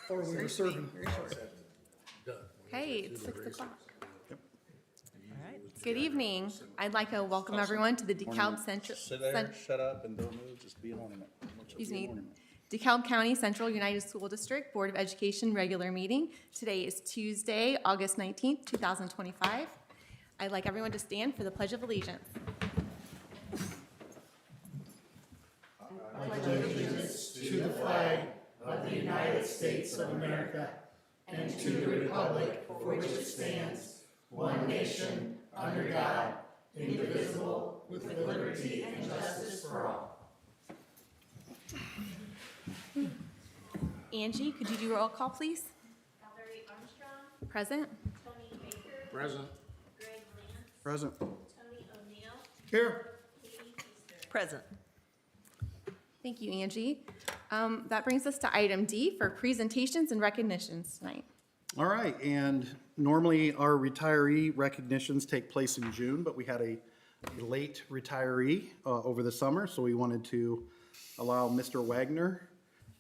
Or we were serving. Very short. Okay, it's 6 o'clock. All right. Good evening. I'd like to welcome everyone to the DeKalb Central. Sit there, shut up, and don't move, just be an ornament. Excuse Be an me. ornament. DeKalb County Central United School District Board of Education regular meeting. Today is Tuesday, August 19th, 2025. I'd like everyone to stand for the Pledge of Allegiance. To the flag of the United States of America and to the republic for which it stands, one nation, under God, indivisible, with liberty and justice for all. Angie, could you do roll call, please? Valerie Armstrong, Present. Tony Baker, Present. Greg Lance, Present. Tony O'Neill, Here. Katie Easter. Present. Thank you, Angie. That brings us to item D for presentations and recognitions tonight. All right, and normally our retiree recognitions take place in June, but we had a late retiree over the summer, so we wanted to allow Mr. Wagner,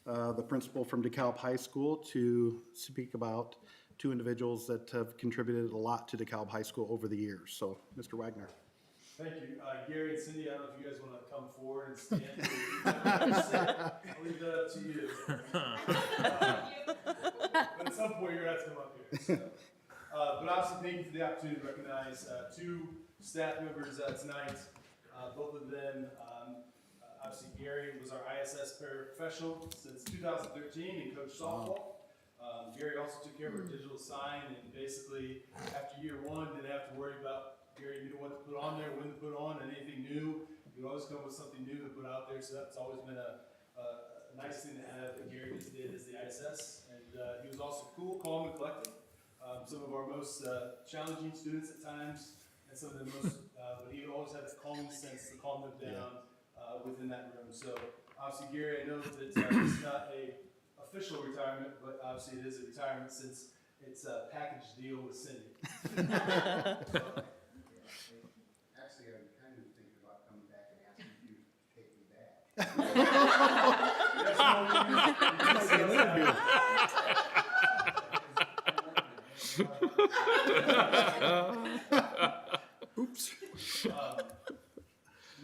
the principal from DeKalb High School, to speak about two individuals that have contributed a lot to DeKalb High School over the years. So, Mr. Wagner. Thank you. Gary and Cindy, I don't know if you guys want to come forward and stand. I'll leave that up to you. But at some point, you're going to have to come up here. So. But obviously, thank you for the opportunity to recognize two staff members tonight. Both of them, obviously, Gary was our ISS paraprofessional since 2013 and coached softball. Gary also took care of our digital sign, and basically, after year one, didn't have to worry about Gary knew what to put on there, when to put on, and anything new. You would always come with something new to put out there, so that's always been a nice thing to have that Gary just did as the ISS. And he was also cool, calm, and collected. Some of our most challenging students at times, and some of the most, but he always had this calming sense to calm them down within that room. So obviously, Gary, I know that it's not a official retirement, but obviously it is a retirement since it's a package deal with Cindy. Actually, I'm kind of thinking about coming back and asking you to take me back. Oops.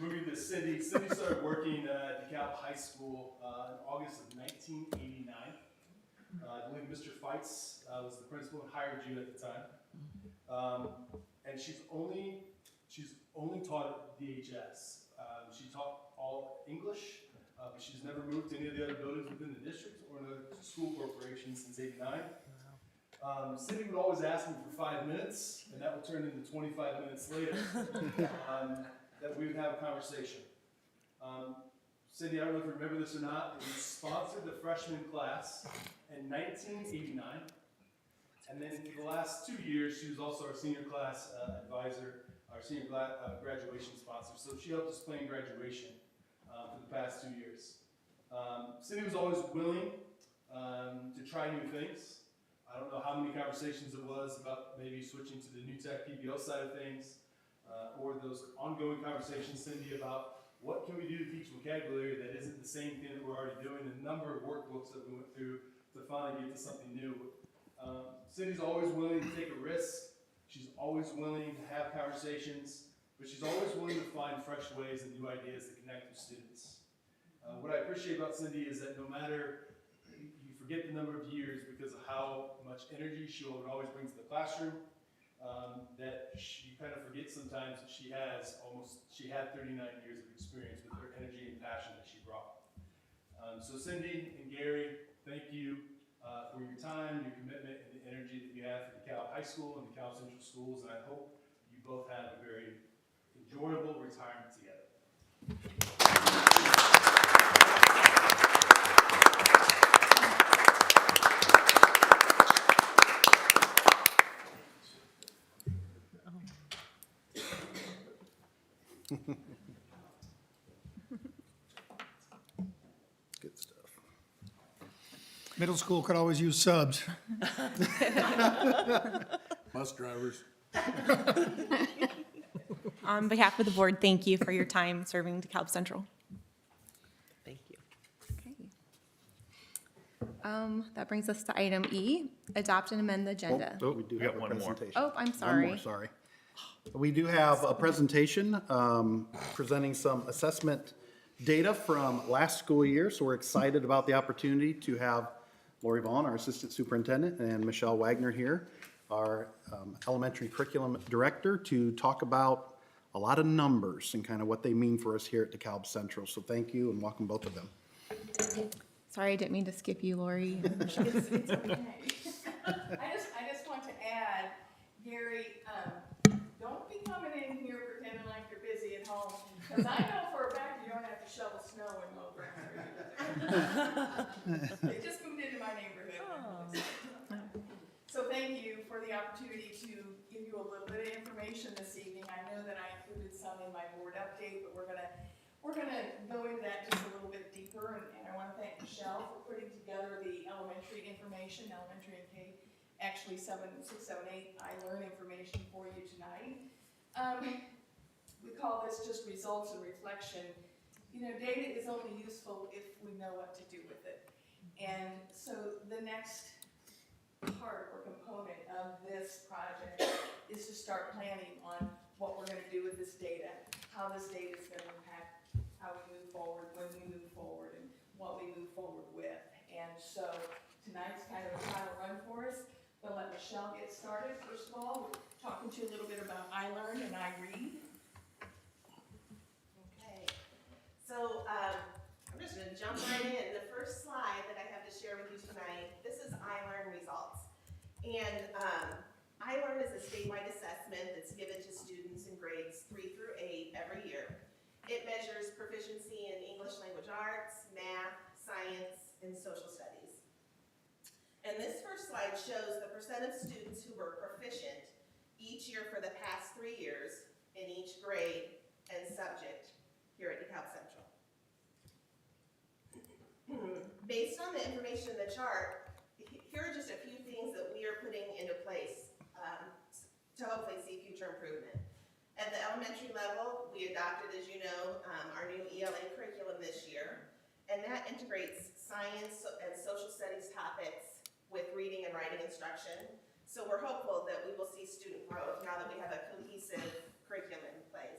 Moving to Cindy. Cindy started working at DeKalb High School in August of 1989. I believe Mr. Feitz was the principal and hired you at the time. And she's only taught at DHS. She taught all English, but she's never moved to any of the other buildings within the district or another school corporation since '89. Cindy would always ask me for 5 minutes, and that would turn into 25 minutes later that we would have a conversation. Cindy, I don't know if you remember this or not, but we sponsored the freshman class in 1989. And then for the last 2 years, she was also our senior class advisor, our senior graduation sponsor. So she helped us plan graduation for the past 2 years. Cindy was always willing to try new things. I don't know how many conversations it was about maybe switching to the new tech PBL side of things, or those ongoing conversations, Cindy, about what can we do to teach vocabulary that isn't the same thing that we're already doing, the number of workbooks that we went through to finally get to something new. Cindy's always willing to take a risk. She's always willing to have conversations, but she's always willing to find fresh ways and new ideas to connect with students. What I appreciate about Cindy is that no matter, you forget the number of years because of how much energy she would always bring to the classroom, that you kind of forget sometimes that she had 39 years of experience with her energy and passion that she brought. So Cindy and Gary, thank you for your time, your commitment, and the energy that you have for DeKalb High School and DeKalb Central Schools, and I hope you both have a very enjoyable retirement together. Good stuff. Middle school could always use subs. Bus drivers. On behalf of the board, thank you for your time serving DeKalb Central. Thank you. Okay. That brings us to item E, adopt and amend the agenda. Oh, we do we have got a one more. presentation. Oh, I'm One sorry. more, sorry. We do have a presentation presenting some assessment data from last school year. So we're excited about the opportunity to have Lori Vaughn, our Assistant Superintendent, and Michelle Wagner here, our Elementary Curriculum Director, to talk about a lot of numbers and kind of what they mean for us here at DeKalb Central. So thank you and welcome both of them. Sorry, I didn't mean to skip you, Lori. It's okay. I just want to add, Gary, don't be coming in here pretending like you're busy at home, because I know for a fact you don't have to shovel snow and mow grass. They just moved into my neighborhood. So thank you for the opportunity to give you a little bit of information this evening. I know that I included some in my board update, but we're gonna go into that just a little bit deeper, and I wanna thank Michelle for putting together the elementary information, elementary and K, actually 6, 7, 8, I learn information for you tonight. We call this just results and reflection. You know, data is only useful if we know what to do with it. And so the next part or component of this project is to start planning on what we're gonna do with this data, how this data is gonna impact how we move forward, when we move forward, and what we move forward with. And so tonight's kind of a final run for us. But let Michelle get started. First of all, we're talking to you a little bit about iLearn and iRead. Okay, so I'm just going to jump right in. The first slide that I have to share with you tonight, this is iLearn results. And iLearn is a statewide assessment that's given to students in grades 3 through 8 every year. It measures proficiency in English language arts, math, science, and social studies. And this first slide shows the percent of students who were proficient each year for the past 3 years in each grade and subject here at DeKalb Central. Based on the information in the chart, here are just a few things that we are putting into place to hopefully see future improvement. At the elementary level, we adopted, as you know, our new ELA curriculum this year, and that integrates science and social studies topics with reading and writing instruction. So we're hopeful that we will see student growth now that we have a cohesive curriculum in place.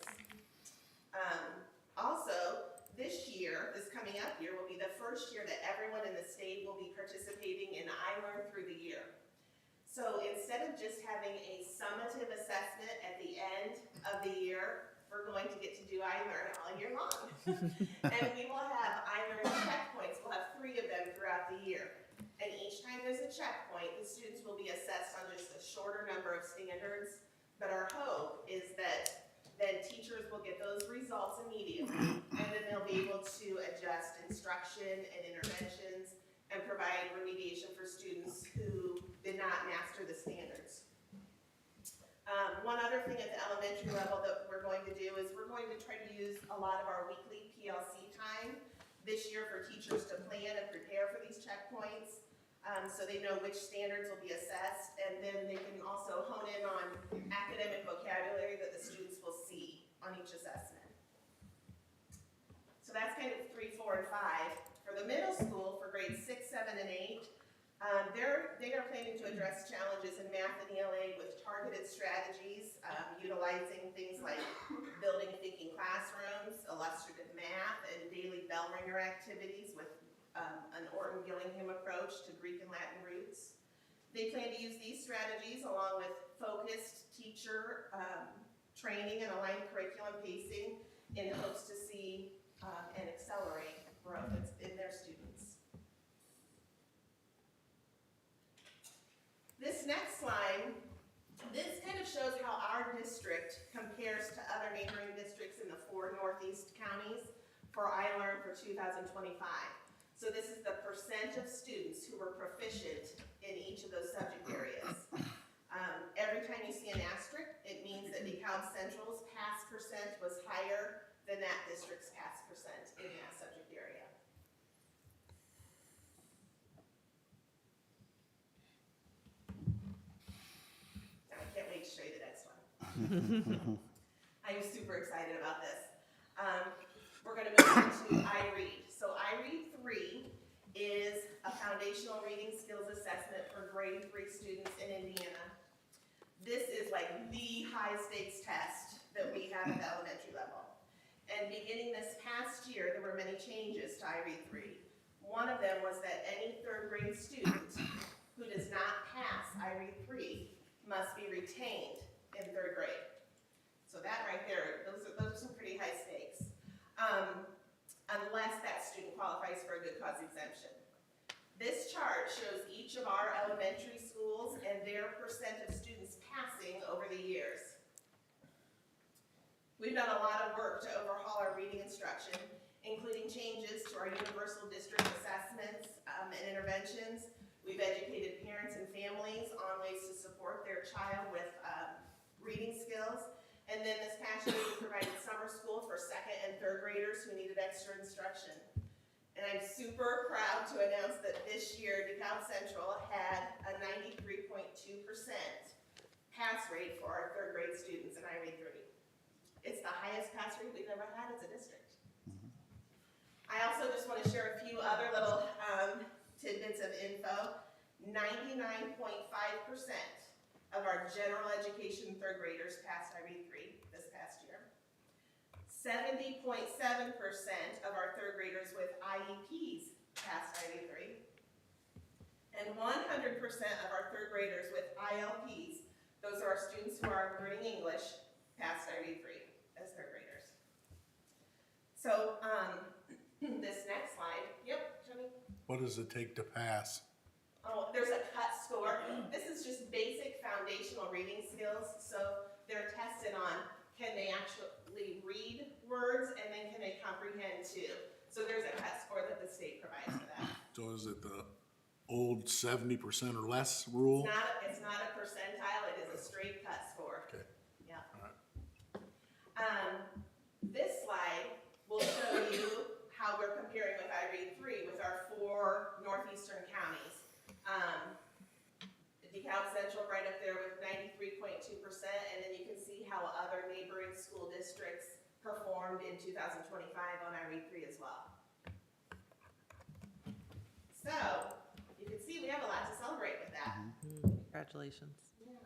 Also, this coming up year, will be the first year that everyone in the state will be participating in iLearn through the year. So instead of just having a summative assessment at the end of the year, we're going to get to do iLearn all year long. And we will have iLearn checkpoints. We'll have 3 of them throughout the year. And each time there's a checkpoint, the students will be assessed on just a shorter number of standards. But our hope is that then teachers will get those results immediately, and then they'll be able to adjust instruction and interventions and provide remediation for students who did not master the standards. One other thing at the elementary level that we're going to do is we're going to try to use a lot of our weekly PLC time this year for teachers to plan and prepare for these checkpoints, so they know which standards will be assessed, and then they can also hone in on academic vocabulary that the students will see on each assessment. So that's kind of 3, 4, and 5. For the middle school, for grades 6, 7, and 8, they are planning to address challenges in math and ELA with targeted strategies, utilizing things like building thinking classrooms, illustrative math, and daily bell ringer activities with an Orton-Gillingham approach to Greek and Latin roots. They plan to use these strategies along with focused teacher training and aligned curriculum pacing in hopes to see and accelerate growth in their students. This next slide, this kind of shows how our district compares to other neighboring districts in the 4 northeast counties for iLearn for 2025. So this is the percent of students who were proficient in each of those subject areas. Every time you see an asterisk, it means that DeKalb Central's pass percent was higher than that district's pass percent in that subject area. Now I can't wait to show you the next one. I am super excited about this. We're going to move on to iRead. So iRead 3 is a foundational high stakes test that we have at the elementary level. And beginning this past year, there were many changes to IRE3. One of them was that any third grade student who does not pass IRE3 must be retained in third grade. So that right there, those are some pretty high stakes. Unless that student qualifies for a good cause exemption. This chart shows each of our elementary schools and their percent of students passing over the years. We've done a lot of work to overhaul our reading instruction, including changes to our universal district assessments and interventions. We've educated parents and families on ways to support their child with reading skills. And then this past year, we provided summer school for second and third graders who needed extra instruction. And I'm super proud to announce that this year, DeKalb Central had a 93.2% pass rate for our third grade students in IRE3. It's the highest pass rate we've ever had as a district. I also just want to share a few other little tidbits of info. 99.5% of our general education third graders passed IRE3 this past year. 70.7% of our third graders with IEPs passed IRE3. And 100% of our third graders with ILPs, those are our students who are learning English, passed IRE3 as third graders. So this next slide, yep, Johnny? What does it take to pass? Oh, there's a cut score. This is just basic foundational reading skills. So they're tested on, can they actually read words, and then can they comprehend too? So there's a cut score that the state provides for that. So is it the old 70% or less rule? It's not a percentile, it is a straight cut score. Okay. Yeah. All right. This slide will show you how we're comparing with IRE3 with our 4 northeastern counties. DeKalb Central right up there with 93.2%, and then you can see how other neighboring school districts performed in 2025 on IRE3 as well. So, you can see we have a lot to celebrate with that. Congratulations. Yeah.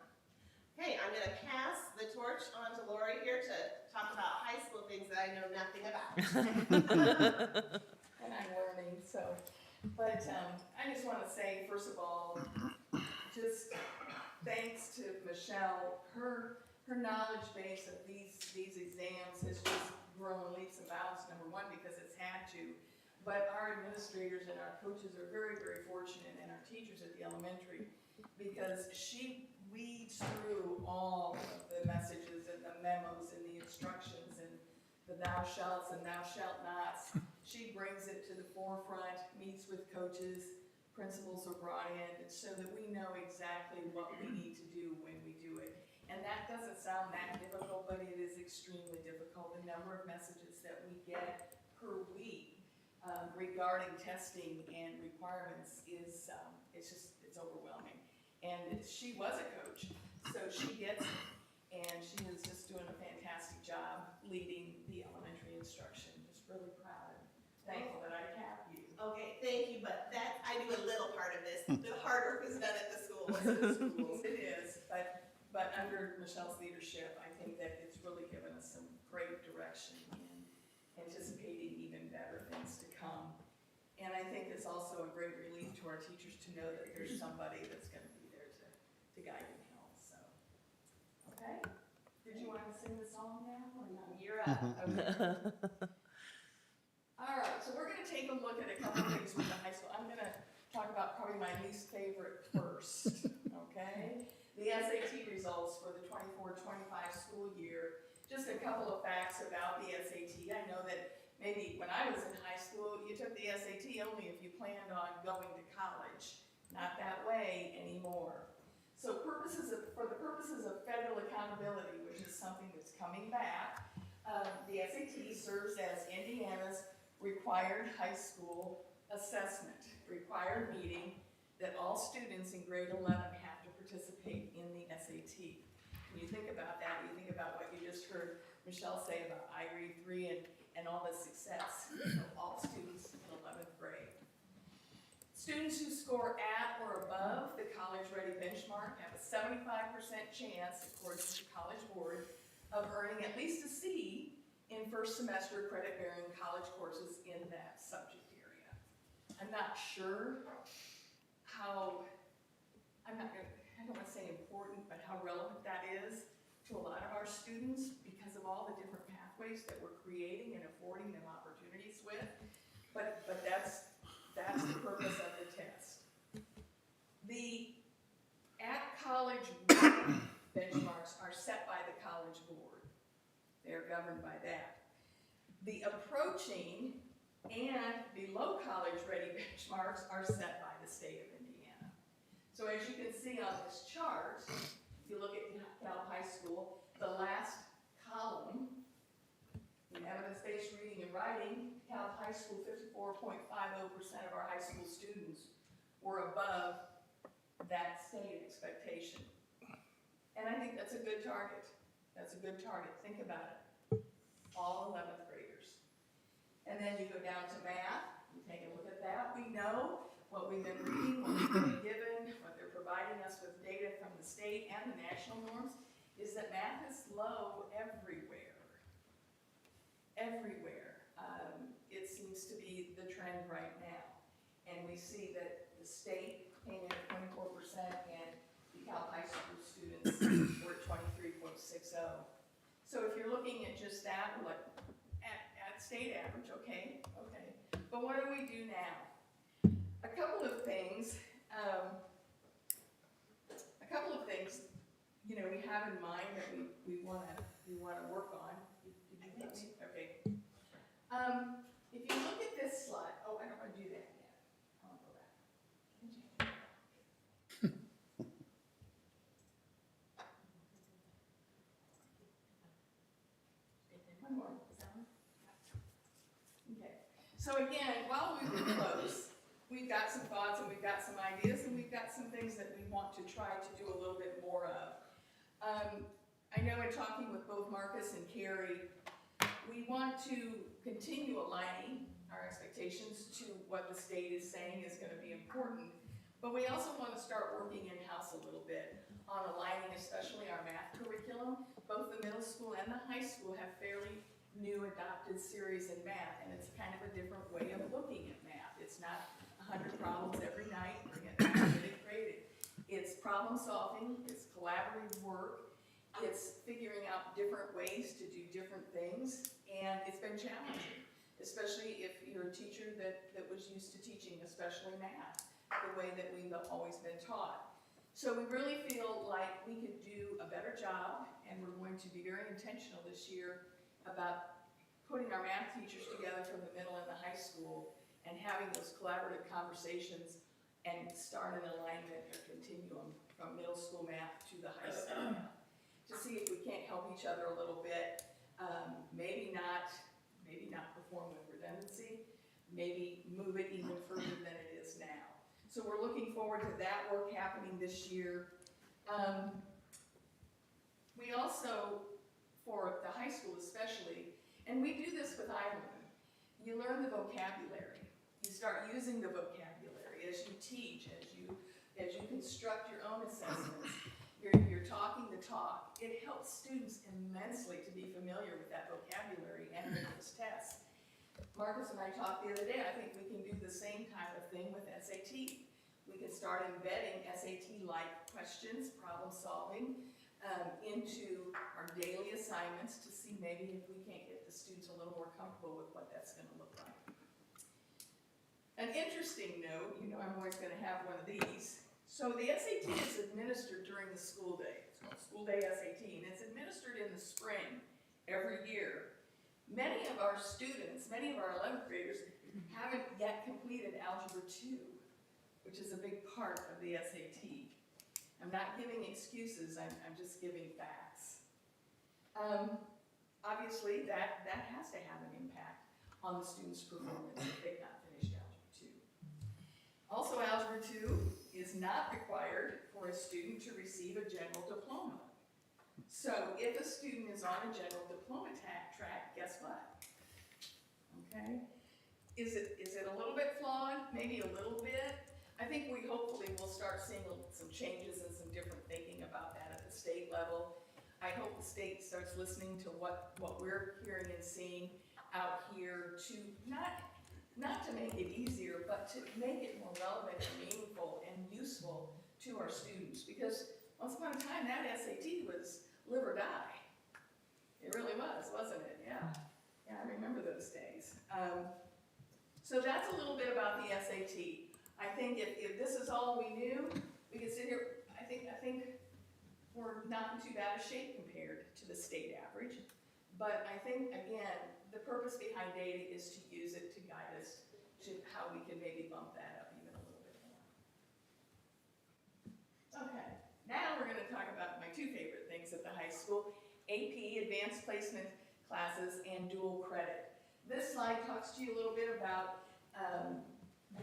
Okay, I'm gonna pass the torch on to Lori here to talk about high school things that I know nothing about. And I'm learning, so. But I just want to say, first of all, just thanks to Michelle, her knowledge base of these exams has just grown leaps and bounds, number one, because it's had to. But our administrators and our coaches are very, very fortunate, and our teachers at the elementary, because she weeds through all of the messages and the memos and the instructions and the thou shalts and thou shalt nots. She brings it to the forefront, meets with coaches, principals are brought in, so that we know exactly what we need to do when we do it. And that doesn't sound that difficult, but it is extremely difficult. The number of messages that we get per week regarding testing and requirements is, it's overwhelming. And she was a coach, so she gets it. And she is just doing a fantastic job leading the elementary instruction. Just really proud and thankful that I have you. Okay, thank you, but that, I do a little part of this. The hard work is done at the schools. It is, but under Michelle's leadership, I think that it's really given us some great direction and anticipating even better things to come. And I think it's also a great relief to our teachers to know that there's somebody that's going to be there to guide them home. So, okay. Did you want to sing the song now or not? You're up. Okay. All right, so we're going to take a look at a couple things with the high school. I'm going to talk about probably my least favorite first, okay? The SAT results for the 24-25 school year. Just a couple of facts about the SAT. I know that maybe when I was in high school, you took the SAT only if you planned on going to college. Not that way anymore. So for the purposes of federal accountability, which is something that's coming back, the SAT serves as Indiana's required high school assessment, required meeting that all students in grade 11 have to participate in the SAT. When you think about that, you think about what you just heard Michelle say about IRE3 and all the success of all students in 11th grade. Students who score at or above the College Ready benchmark have a 75% chance, according to College Board, of earning at least a C in first semester credit-bearing college courses in that subject area. I'm not sure how, I don't want to say important, but how relevant that is to a lot of our students because of all the different pathways that we're creating and affording them opportunities with. But that's the purpose of the test. The at-college benchmarks are set by the College Board. They're governed by that. The approaching and below college ready benchmarks are set by the state of Indiana. So as you can see on this chart, if you look at Cal High School, the last column, in evidence-based reading and writing, Cal High School, 54.50% of our high school students were above that state expectation. And I think that's a good target. That's a good target. Think about it. All 11th graders. And then you go down to math. You take a look at that. We know what we've been reading, what we've been given, what they're providing us with data from the state and the national norms, is that math is low everywhere. Everywhere. It seems to be the trend right now. And we see that the state came in at 24% and the Cal High School students were at 23.60. So if you're looking at just that, we're like, at state average, okay. But what do we do now? A couple of things, you know, we have in mind that we want to work on. Did you get me? Okay. If you look at this slide, oh, I don't want to do that yet. I want to go back. One more. Is that one? Okay. So again, while we were close, we've got some thoughts and we've got some ideas and we've got some things that we want to try to do a little bit more of. I know in talking with both Marcus and Carrie, we want to continue aligning our expectations to what the state is saying is going to be important, but we also want to start working in-house a little bit on aligning especially our math curriculum. Both the middle school and the high school have fairly new adopted series in math, and it's kind of a different way of looking at math. It's not 100 problems every night, bring it back, get it graded. It's problem solving, it's collaborative work, it's figuring out different ways to do different things, and it's been challenging, especially if you're a teacher that was used to teaching, especially math, the way that we've always been taught. So we really feel like we could do a better job, and we're going to be very intentional this year about putting our math teachers together from the middle and the high school and having those collaborative conversations and start an alignment or continuum from middle school math to the high school math to see if we can't help each other a little bit. Maybe not perform with redundancy, maybe move it even further than it is now. So we're looking forward to that work happening this year. We also, for the high school especially, and we do this with iLearn, you learn the vocabulary. You start using the vocabulary as you teach, as you construct your own assessments. You're talking the talk. It helps students immensely to be familiar with that vocabulary and with those tests. Marcus and I talked the other day, I think we can do the same type of thing with SAT. We can start embedding SAT-like questions, problem solving, into our daily assignments to see maybe if we can't get the students a little more comfortable with what that's going to look like. An interesting note, you know I'm always going to have one of these. So the SAT is administered during the school day. It's called School Day SAT, and it's administered in the spring every year. Many of our students, many of our 11th graders, haven't yet completed Algebra 2, which is a big part of the SAT. I'm not giving excuses, I'm just giving facts. Obviously, that has to have an impact on the students' performance if they've not finished Algebra 2. Also, Algebra 2 is not required for a student to receive a general diploma. So if a student is on a general diploma track, guess what? Okay? Is it a little bit flawed? Maybe a little bit. I think we hopefully will start seeing some changes and some different thinking about that at the state level. I hope the state starts listening to what we're hearing and seeing out here to not to make it easier, but to make it more relevant and meaningful and useful to our students. Because once upon a time, that SAT was live or die. It really was, wasn't it? Yeah. Yeah, I remember those days. So that's a little bit about the SAT. I think if this is all we knew, we could sit here, I think we're not in too bad a shape compared to the state average. But I think, again, the purpose behind data is to use it to guide us to how we can maybe bump that up even a little bit more. Okay, now we're gonna talk about my two favorite things at the high school, AP, Advanced Placement classes, and dual credit. This slide talks to you a little bit about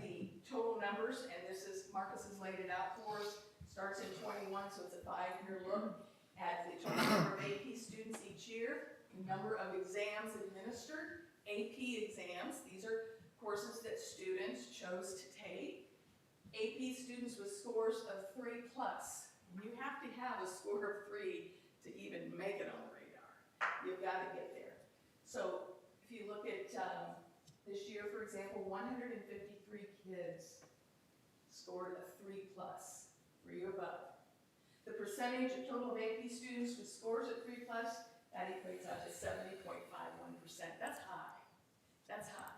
the total numbers, and this is, Marcus has laid it out for us. Starts in 21, so it's a 5-year look at the total number of AP students each year, number of exams administered, AP exams. These are courses that students chose to take. AP students with scores of 3+. You have to have a score of 3 to even make it on the radar. You've got to get there. So if you look at this year, for example, 153 kids scored a 3+, 3 or above. The percentage of total of AP students with scores at 3+, that equates out to 70.51%. That's high. That's high.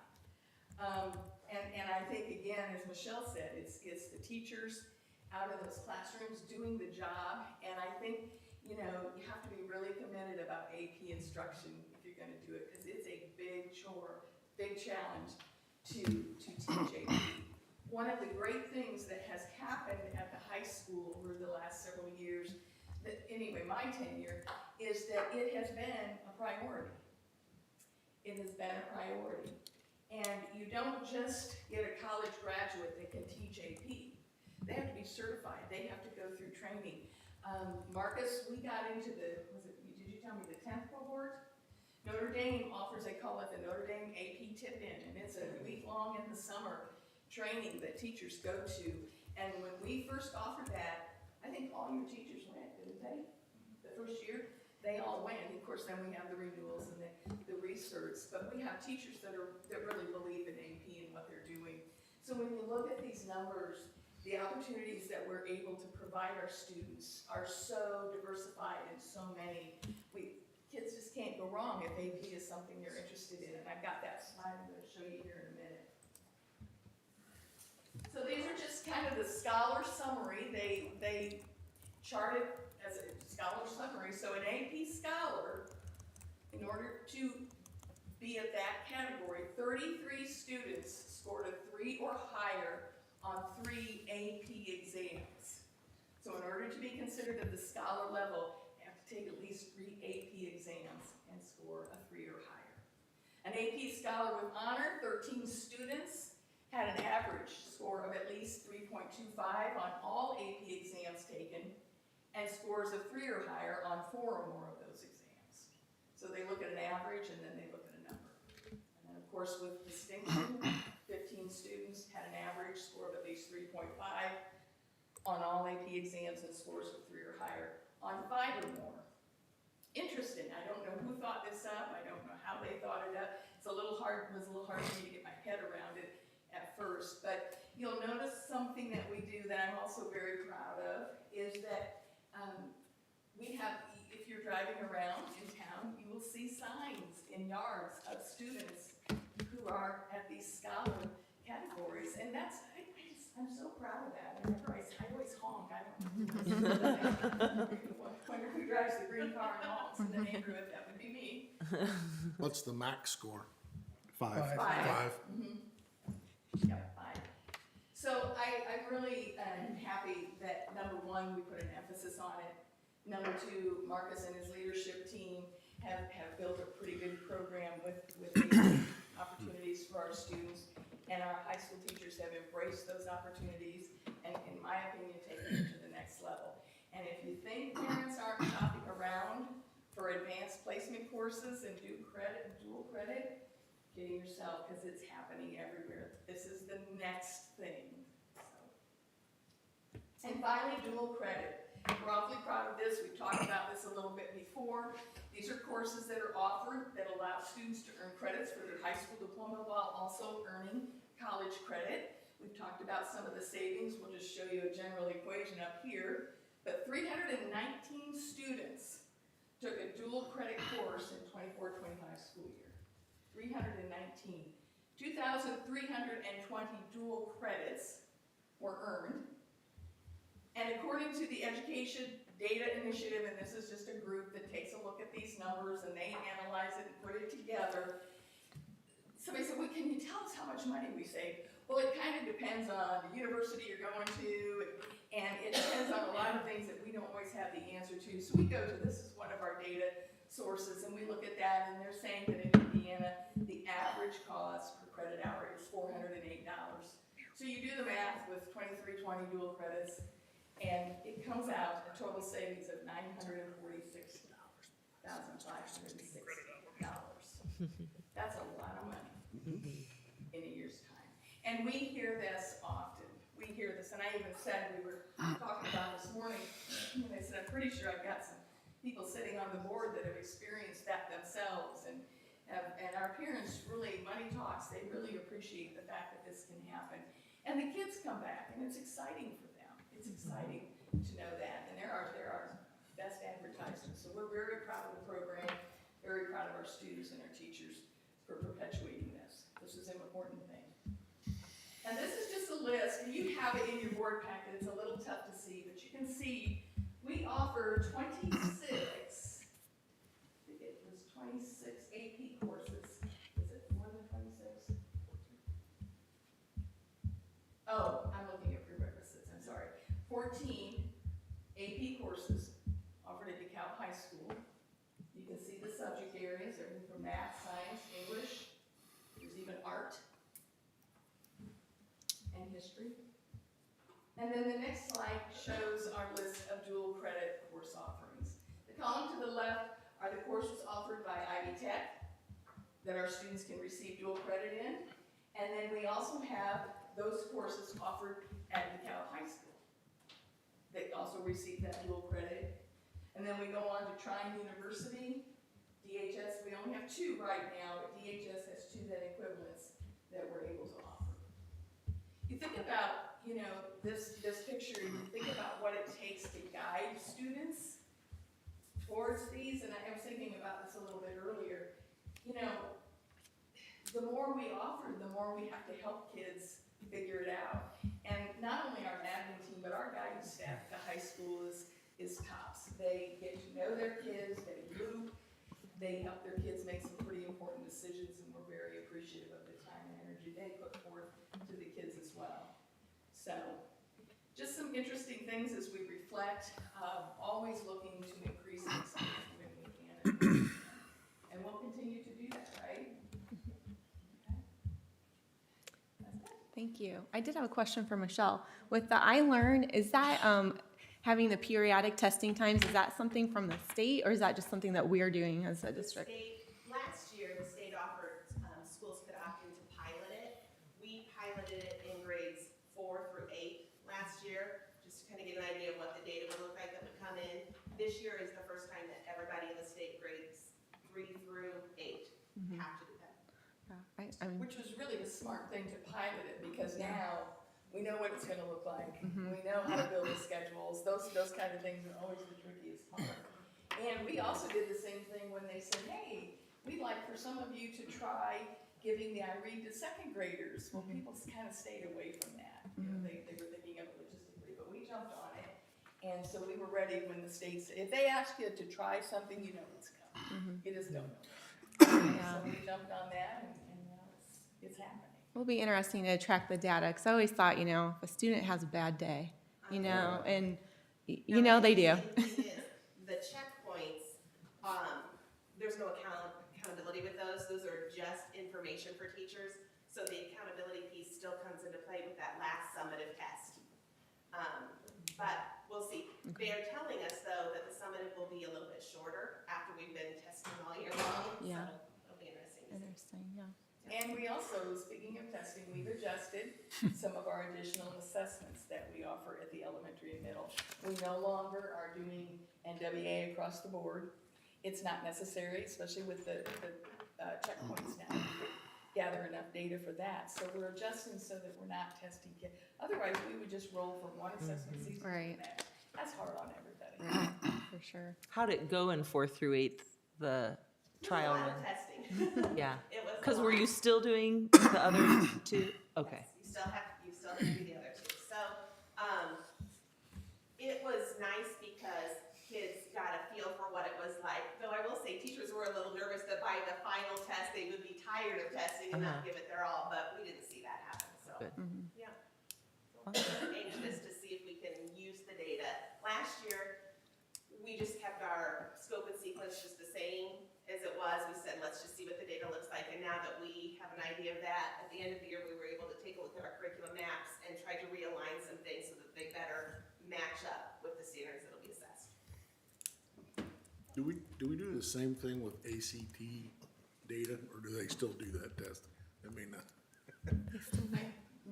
And I think, again, as Michelle said, it's the teachers out of those classrooms doing the job. And I think, you have to be really committed about AP instruction if you're going to do it, because it's a big chore, big challenge to teach AP. One of the great things that has happened at the high school over the last several years, my tenure, is that it has been a priority. It has been a priority. And you don't just get a college graduate that can teach AP. They have to be certified. They have to go through training. Marcus, we got into did you tell me the 10th cohort? Notre Dame offers, they call it the Notre Dame AP Tip-In, and it's a week-long in the summer training that teachers go to. And when we first offered that, I think all your teachers went, didn't they? The first year, they all went. Of course, then we have the renewals and the research, but we have teachers that really believe in AP and what they're doing. So when you look at these numbers, the opportunities that we're able to provide our students are so diversified and so many. Kids just can't go wrong if AP is something they're interested in. And I've got that slide I'm going to show you here in a minute. So these are just kind of the scholar summary. They chart it as a scholar summary. So an AP scholar, in order to be at that category, 33 students scored a 3 or higher on 3 AP exams. So in order to be considered at the scholar level, you have to take at least 3 AP exams and score a 3 or higher. An AP scholar with honor, 13 students had an average score of at least 3.25 on all AP exams taken, and scores of 3 or higher on 4 or more of those exams. So they look at an average and then they look at a number. And then of course with distinction, 15 students had an average score of at least 3.5 on all AP exams and scores of 3 or higher on 5 or more. Interesting. I don't know who thought this up. I don't know how they thought it up. It was a little hard for me to get my head around it at first, but you'll notice something that we do that I'm also very proud of is that we have, if you're driving around in town, you will see signs in yards of students who are at these scholar categories, and I'm so proud of that. Whenever I always honk. I don't know. Wonder who drives the green car and honks in the neighborhood. That would be me. What's the max score? 5. 5. Yep, 5. So I really am happy that number 1, we put an emphasis on it. Number 2, Marcus and his leadership team have built a pretty good program with opportunities for our students, and our high school teachers have embraced those opportunities and, in my opinion, taken it to the next level. And if you think parents aren't shopping around for advanced placement courses and dual credit, kidding yourself, because it's happening everywhere. This is the next thing. So And finally, dual credit. We're awfully proud of this. We've talked about this a little bit before. These are courses that are offered that allow students to earn credits for their high school diploma while also earning college credit. We've talked about some of the savings. We'll just show you a general equation up here. But 319 students took a dual credit course in 24-25 school year. 319. 2,320 dual credits were earned. And according to the Education Data Initiative, and this is just a group that takes a look at these numbers and they analyze it and put it together, somebody said, well, can you tell us how much money we saved? Well, it kind of depends on the university you're going to, and it depends on a lot of things that we don't always have the answer to. So we go to, this is one of our data sources, and we look at that, and they're saying that in Indiana, the average cost per credit hour is $408. So you do the math with 2320 dual credits, and it comes out a total savings of $946,506. That's a lot of money in a year's time. And we hear this often. We hear this, and I even said, we were talking about this morning, and I said, I'm pretty sure I've got some people sitting on the board that have experienced that themselves, and our parents really, money talks, they really appreciate the fact that this can happen. And the kids come back, and it's exciting for them. It's exciting to know that, and there are best advertisements. So we're very proud of the program, very proud of our students and our teachers for perpetuating this. This is an important thing. And this is just a list, and you have it in your board packet. It's a little tough to see, but you can see we offer 26, I think it was 26 AP courses. Is it more than 26? Oh, I'm looking at prerequisites, I'm sorry. 14 AP courses offered at DeKalb High School. You can see the subject areas, everything from math, science, English, there's even art and history. And then the next slide shows our list of dual credit course offerings. The column to the left are the courses offered by Ivy Tech that our students can receive dual credit in. And then we also have those courses offered at DeKalb High School that also receive that dual credit. And then we go on to Trine University, DHS. We only have 2 right now, but DHS has 2 that equivalents that we're able to offer. You think about, this picture, you think about what it takes to guide students towards these, and I was thinking about this a little bit earlier. The more we offer, the more we have to help kids figure it out. And not only our admin team, but our guidance staff at the high school is tops. They get to know their kids, they loop, they help their kids make some pretty important decisions, and we're very appreciative of the time and energy they put forth to the kids as well. So, just some interesting things as we reflect, always looking to increase the excitement when we can. And we'll continue to do that, right? Okay. That's it. Thank you. I did have a question for Michelle. With the iLearn, is that having the periodic testing times, is that something from the state, or is that just something that we're doing as a district? Last year, the state offered schools could opt in to pilot it. We piloted it in grades 4 through 8 last year, just to kind of get an idea of what the data would look like that would come in. This year is the first time that everybody in the state grades 3 through 8 have to do that. Yeah, I mean, Which was really a smart thing to pilot it, because now we know what it's gonna look like. We know how to build the schedules. Those kind of things are always the trickiest part. And we also did the same thing when they said, hey, we'd like for some of you to try giving the iRead to second graders. Well, people kind of stayed away from that. They were thinking of it logistically, but we jumped on it. And so we were ready when the state said, if they ask you to try something, you know it's coming. You just don't know. So we jumped on that, and now it's happening. it'll be interesting to track the data, because I always thought, if a student has a bad day, and they do. The thing is, the checkpoints, there's no accountability with those. Those are just information for teachers. So the accountability piece still comes into play with that last summative test. But we'll see. They are telling us, though, that the summative will be a little bit shorter after we've been testing all year long. Yeah. So it'll be interesting to see. Interesting, yeah. And we also, speaking of testing, we've adjusted some of our additional assessments that we offer at the elementary and middle. We no longer are doing NWA across the board. It's not necessary, especially with the checkpoints now. Gather enough data for that. So we're adjusting so that we're not testing kids. Otherwise, we would just roll from one assessment season to the Right. next. That's hard on everybody. For sure. How'd it go in 4th through 8th, the trial A lot run? of testing. Yeah, It was a because were lot. you still doing the other two? Okay. You still have to do the other two. So, it was nice because kids got a feel for what it was like. Though I will say teachers were a little nervous that by the final test, they would be tired of testing and not give it their all, but we didn't see that happen, so. Good. Yeah. Awesome. Anxious to see if we can use the data. Last year, we just kept our scope and sequence just the same as it was. We said, let's just see what the data looks like. And now that we have an idea of that, at the end of the year, we were able to take a look at our curriculum maps and try to realign some things so that they better match up with the standards that'll be assessed. Do we do the same thing with ACT data, or do they still do that test? I mean,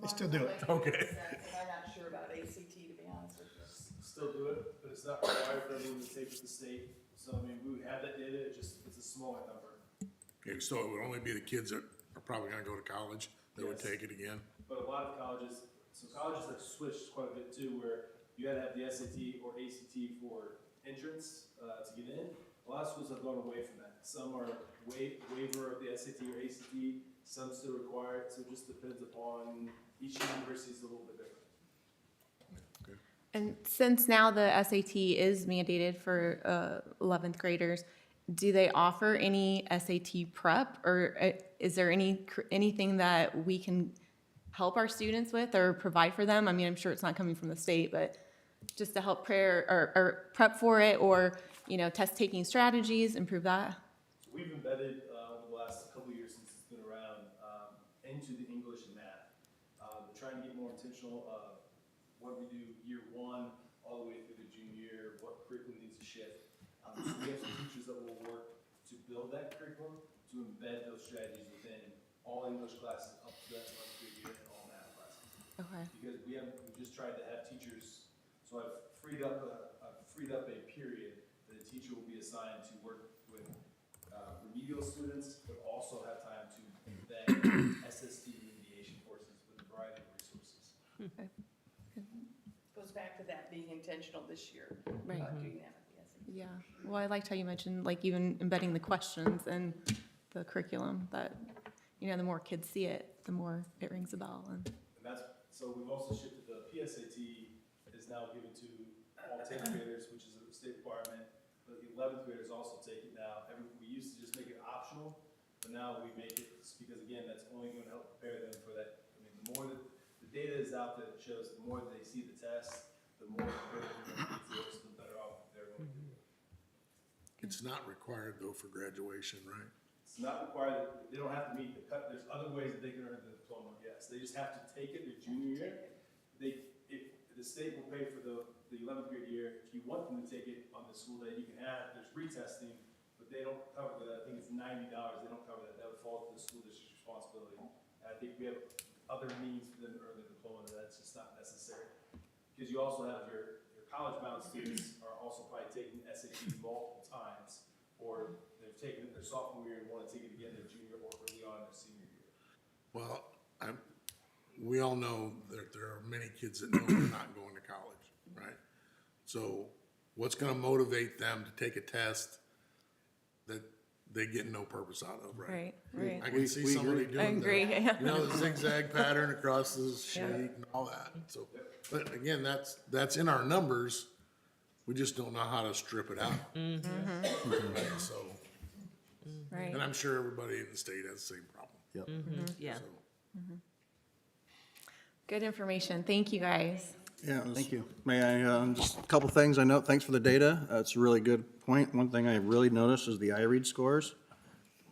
They still do it. Okay. I'm not sure about ACT, to be honest with you. Still do it, but it's not required for everyone to take with the state. So, I mean, we have that data, it's a smaller number. okay, so it would only be the kids that are probably gonna go to college that would Yes. take it again? But a lot of colleges, so colleges have switched quite a bit too, where you had to have the SAT or ACT for entrance, to get in. A lot of schools have gone away from that. Some are waiver of the SAT or ACT, some still require it, so it just depends upon, each university is a little bit different. And since now the SAT is mandated for 11th graders, do they offer any SAT prep, or is there anything that we can help our students with or provide for them? I mean, I'm sure it's not coming from the state, but just to help or prep for it, or, you know, test taking strategies, improve that. So we've embedded, over the last couple of years since it's been around, into the English and math. Trying to get more intentional of what we do year one, all the way through the junior year, what curriculum needs to shift. So we have some teachers that will work to build that curriculum, to embed those strategies within all English classes up to that 11th grade year and all math classes. Okay. Because we just tried to have teachers, so I've freed up a period that a teacher will be assigned to work with remedial students, but also have time to embed SST remediation courses with a variety of resources. Goes back to that being intentional this year, Right. about doing that with the SAT. Yeah, well, I liked how you mentioned, like, even embedding the questions in the curriculum, that, you know, the more kids see it, the more it rings a bell, and, And that's, so we've also shifted, the PSAT is now given to all 10th graders, which is a state requirement, but the 11th graders also take it now. We used to just make it optional, but now we make it, because again, that's only going to help prepare them for that. I mean, the more that, the data is out there that shows, the more that they see the test, the more prepared they're going to be for it, the better off they're going to be. It's not required though for graduation, right? It's not required, they don't have to meet the cut, there's other ways that they can earn the diploma, yes. They just have to take it their junior year. The state will pay for the 11th grade year. If you want them to take it on the school day, you can have, there's retesting, but they don't cover that. I think it's $90, they don't cover that. That would fall to the school district's responsibility. And I think we have other means for them to earn the diploma, that's just not necessary. Because you also have your college-bound students are also probably taking SAT multiple times, or they've taken it their sophomore year and want to take it again their junior or early on their senior year. Well, we all know that there are many kids that know they're not going to college, right? So what's gonna motivate them to take a test that they get no purpose out of, right? right. I can see We somebody agree. doing I that. agree, yeah. You know, the zigzag pattern across the sheet and all that, so, but again, that's in our numbers, we just don't know how to strip it out. Right, so, Right. and I'm sure everybody in the state has the same problem, Yep. Yeah. so. Good information, thank you, guys. Yeah, thank you. May I, just a couple things I note, thanks for the data, it's a really good point. One thing I really noticed is the iRead scores.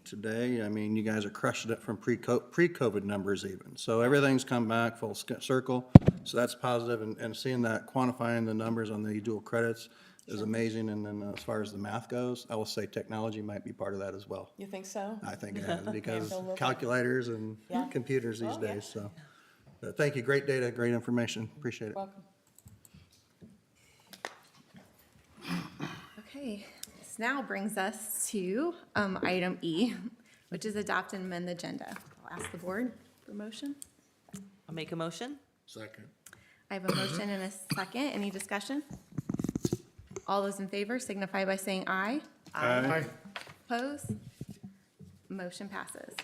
Today, I mean, you guys are crushing it from pre-COVID numbers even. So everything's come back full circle, so that's positive, and seeing that, quantifying the numbers on the dual credits, is amazing, and then as far as the math goes, I will say technology might be part of that as well. You think so? I think it has, because Don't look calculators and Yeah. computers these Oh, yeah. days, so. Thank you, great data, great information, appreciate it. Welcome. Okay, this now brings us to item E, which is adopt and amend the agenda. I'll ask the board for motion. I'll make a motion. Second. I have a motion and a second. Any discussion? All those in favor signify by saying aye. Aye. Opposed? Motion passes.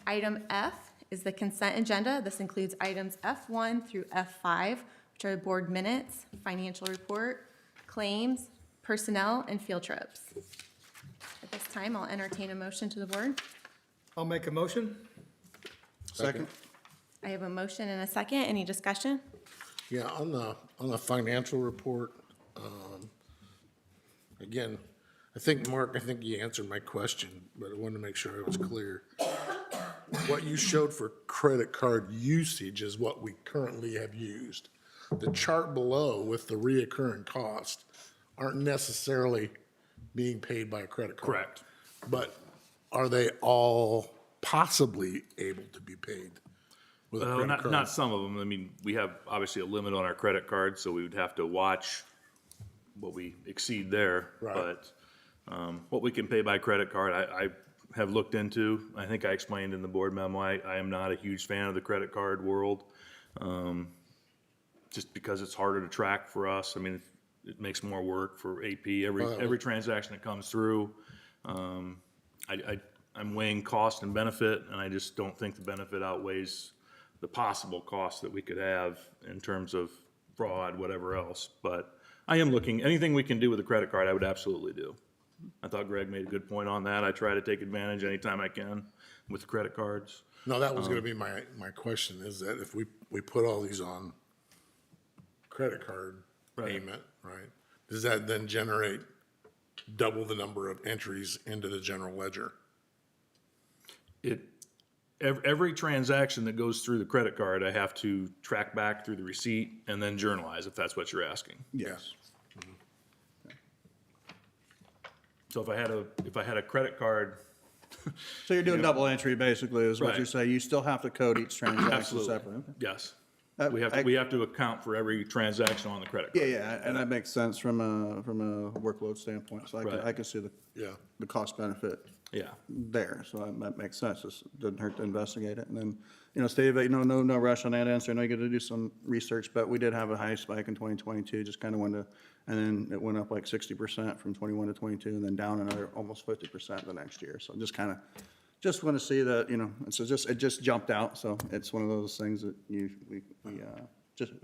Item F is the consent agenda. This includes items F1 through F5, which are board minutes, financial report, claims, personnel, and field trips. At this time, I'll entertain a motion to the board. I'll make a motion. Second? I have a motion and a second. Any discussion? Yeah, on the financial report, again, Mark, I think you answered my question, but I wanted to make sure I was clear. What you showed for credit card usage is what we currently have used. The chart below with the reoccurring cost aren't necessarily being paid by a credit card. Correct. But are they all possibly able to be paid with a credit card? Not some of them. I mean, we have obviously a limit on our credit card, so we would have to watch what we exceed there. Right. But what we can pay by credit card, I have looked into. I think I explained in the board memo, I am not a huge fan of the credit card world, just because it's harder to track for us. I mean, it makes more work for AP. Every transaction that comes through, I'm weighing cost and benefit, and I just don't think the benefit outweighs the possible cost that we could have in terms of fraud, whatever else. But I am looking, anything we can do with a credit card, I would absolutely do. I thought Greg made a good point on that. I try to take advantage anytime I can with credit cards. No, that was gonna be my question, is that if we put all these on credit card Right. payment, right? Does that then generate double the number of entries into the general ledger? Every transaction that goes through the credit card, I have to track back through the receipt and then journalize, if that's what you're asking. Yes. So if I had a credit card, So you're doing double entry, basically, is what Right. you're saying. You still have to code each transaction absolutely, separately. Okay. yes. Uh, We have to account for every transaction on the credit Yeah, card. yeah, and that makes sense from a workload standpoint, so Right. I can see Yeah. the cost benefit Yeah, there, so that makes sense. It doesn't hurt to investigate it. And then, Steve, no rush on that answer. I know you got to do some research, but we did have a high spike in 2022, just kind of went to, and then it went up like 60% from 21 to 22, and then down another almost 50% the next year. So just want to see that, it just jumped out. So it's one of those things that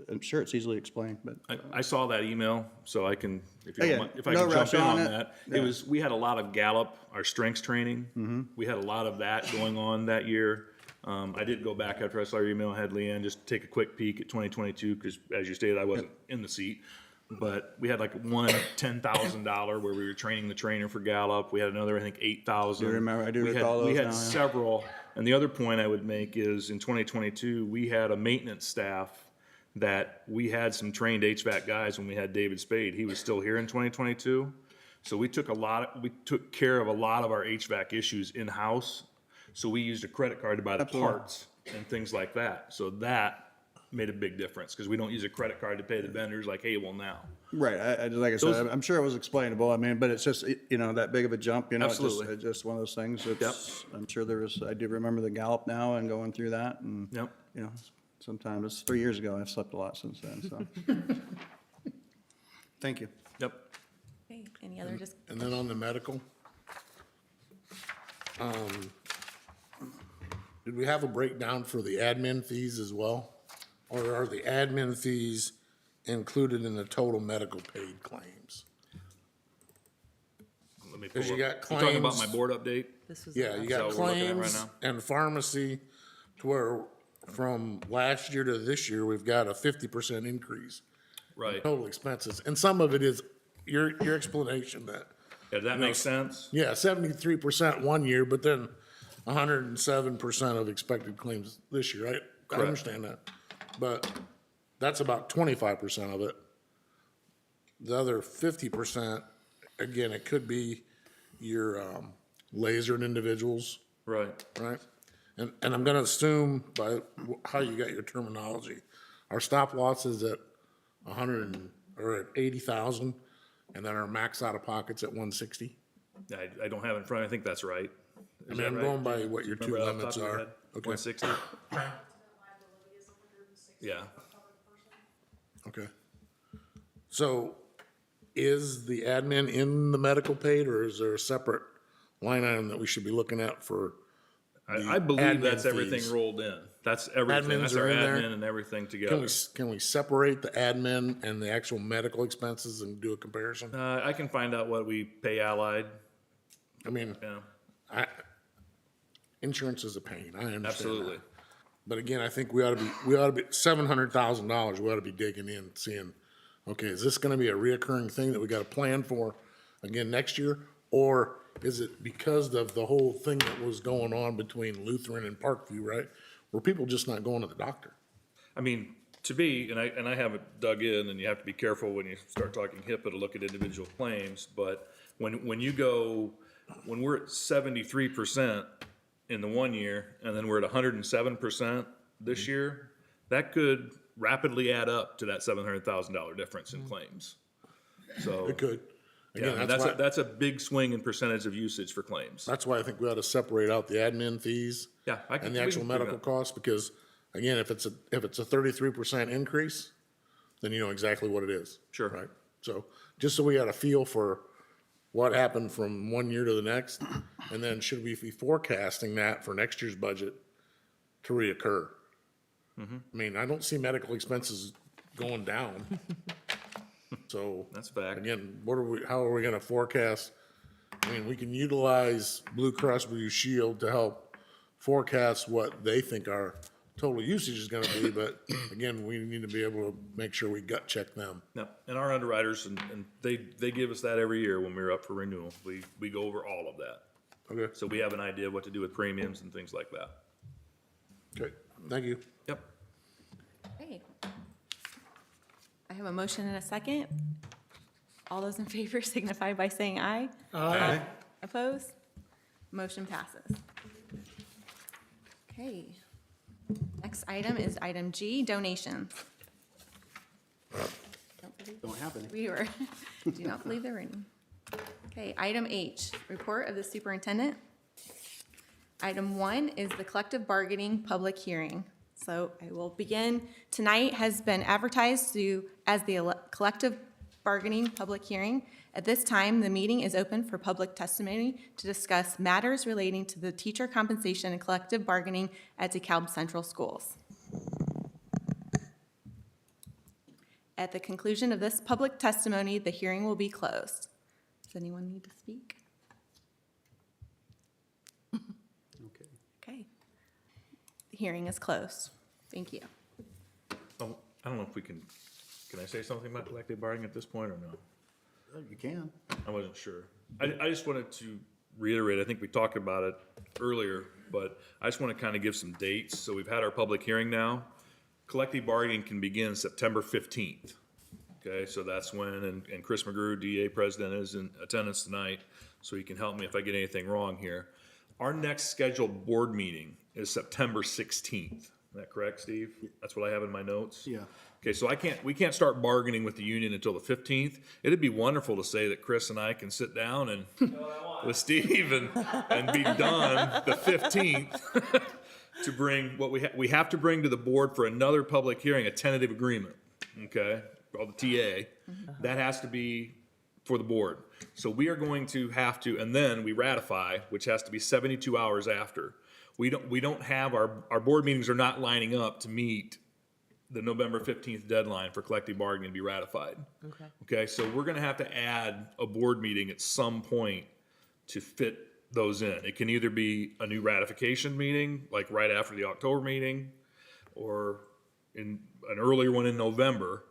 I'm sure it's easily explained, but. I saw that email, so I can, if you Yeah, don't mind, if I no can rush jump in on on it. that. Yeah. We had a lot of Gallup, our strengths training. We had a lot of that going on that year. I did go back after I saw your email, had Leanne just take a quick peek at 2022, because as you stated, I wasn't in the seat. But we had like one $10,000 where we were training the trainer for Gallup. We had another, I think, 8,000. I remember- I do We had- recall those We now, had yeah. several. And the other point I would make is in 2022, we had a maintenance staff that we had some trained HVAC guys when we had David Spade. He was still here in 2022. So we took care of a lot of our HVAC issues in-house. So we used a credit card to buy the Absolutely. parts and things like that. So that made a big difference, because we don't use a credit card to pay the vendors like Able now. Right, like I said, Those- I'm sure it was explainable, but it's just, that big of a jump, Absolutely. It's just one of those things, I'm sure I do remember the Gallup now and going through that, and, Yep. sometimes, it's 3 years ago, I've slept a lot since then, so. Thank you. Yep. Okay, any other And then on the medical, did we have a breakdown for the admin fees as well? Or are the admin fees included in the total medical paid claims? Let me pull Because you up. got You talking about claims- my board update? This was. Yeah, you Is got that what we're looking at right claims now? and pharmacy, to where from last year to this year, we've got a 50% increase Right. total expenses. And some of it is your explanation that, Yeah, does that make sense? yeah, 73% one year, but then 107% of expected claims this year. I Correct. understand that. But that's about 25% of it. the other 50%, again, it could be your lasered individuals, Right. right? And I'm gonna assume by how you got your terminology, our stop loss is at 80,000, and then our max out of pockets at 160. I don't have it in front, I think that's right. I mean, I'm going by what your two limits are. Okay. 160? Yeah. Okay. So is the admin in the medical paid, or is there a separate line item that we should be looking at for? I believe that's admin everything fees? rolled in. That's everything, Admins that's are our in there? admin and everything Can together. can we separate the admin and the actual medical expenses and do a comparison? I can find out what we pay Allied, I mean, yeah, insurance is a pain, I understand that. absolutely. But again, I think we ought to be, $700,000, we ought to be digging in, seeing, okay, is this gonna be a reoccurring thing that we gotta plan for again next year? Or is it because of the whole thing that was going on between Lutheran and Parkview, right? Were people just not going to the doctor? I mean, to be, and I haven't dug in, and you have to be careful when you start talking HIPAA to look at individual claims, but when we're at 73% in the 1 year, and then we're at 107% this year, that could rapidly add up to that $700,000 difference in claims. So, It could. yeah, Again, that's a big swing in percentage of usage for claims. that's why I think we ought to separate out the admin fees Yeah, and the we actual can do medical that. costs, because again, if it's a 33% increase, then you know exactly what it is. Sure. Right? So, just so we had a feel for what happened from 1 year to the next, and then should we be forecasting that for next year's budget to reoccur? Mm-hmm. I mean, I don't see medical expenses going down. So. That's a fact. Again, how are we gonna forecast? I mean, we can utilize Blue Cross Blue Shield to help forecast what they think our total usage is gonna be, but again, we need to be able to make sure we gut check them. No, and our underwriters, and they give us that every year when we're up for renewal. We go over all of that. Okay, So we have an idea of what to do with premiums and things like that. okay, thank you. Yep. Okay. I have a motion and a second. All those in favor signify by saying aye. Aye. Opposed? Motion passes. Okay. Next item is item G, donations. Don't have any. We were, do not believe they're written. Okay, item H, report of the superintendent. Item 1 is the collective bargaining public hearing. So I will begin. Tonight has been advertised as the collective bargaining public hearing. At this time, the meeting is open for public testimony to discuss matters relating to the teacher compensation and collective bargaining at DeKalb Central Schools. At the conclusion of this public testimony, the hearing will be closed. Does anyone need to speak? Okay. Okay. The hearing is closed. Thank you. Oh, I don't know if can I say something about collective bargaining at this point or no? You can. I wasn't sure. I just wanted to reiterate, I think we talked about it earlier, but I just want to kind of give some dates. So we've had our public hearing now. Collective bargaining can begin September 15th. Okay, so that's when, and Chris McGrew, DA president, is in attendance tonight, so he can help me if I get anything wrong here. Our next scheduled board meeting is September 16th. Is that correct, Steve? That's what I have in my notes? Yeah. Okay, so we can't start bargaining with the union until the 15th. It'd be wonderful to say that Chris and I can sit down and with Steve and be done the 15th to bring what we have to bring to the board for another public hearing, a tentative agreement, okay, called the TA. That has to be for the board. So we are going to have to, and then we ratify, which has to be 72 hours after. We don't have, our board meetings are not lining up to meet the November 15th deadline for collective bargaining to be ratified. Okay. Okay, so we're gonna have to add a board meeting at some point to fit those in. It can either be a new ratification meeting, like right after the October meeting, or in an earlier one in November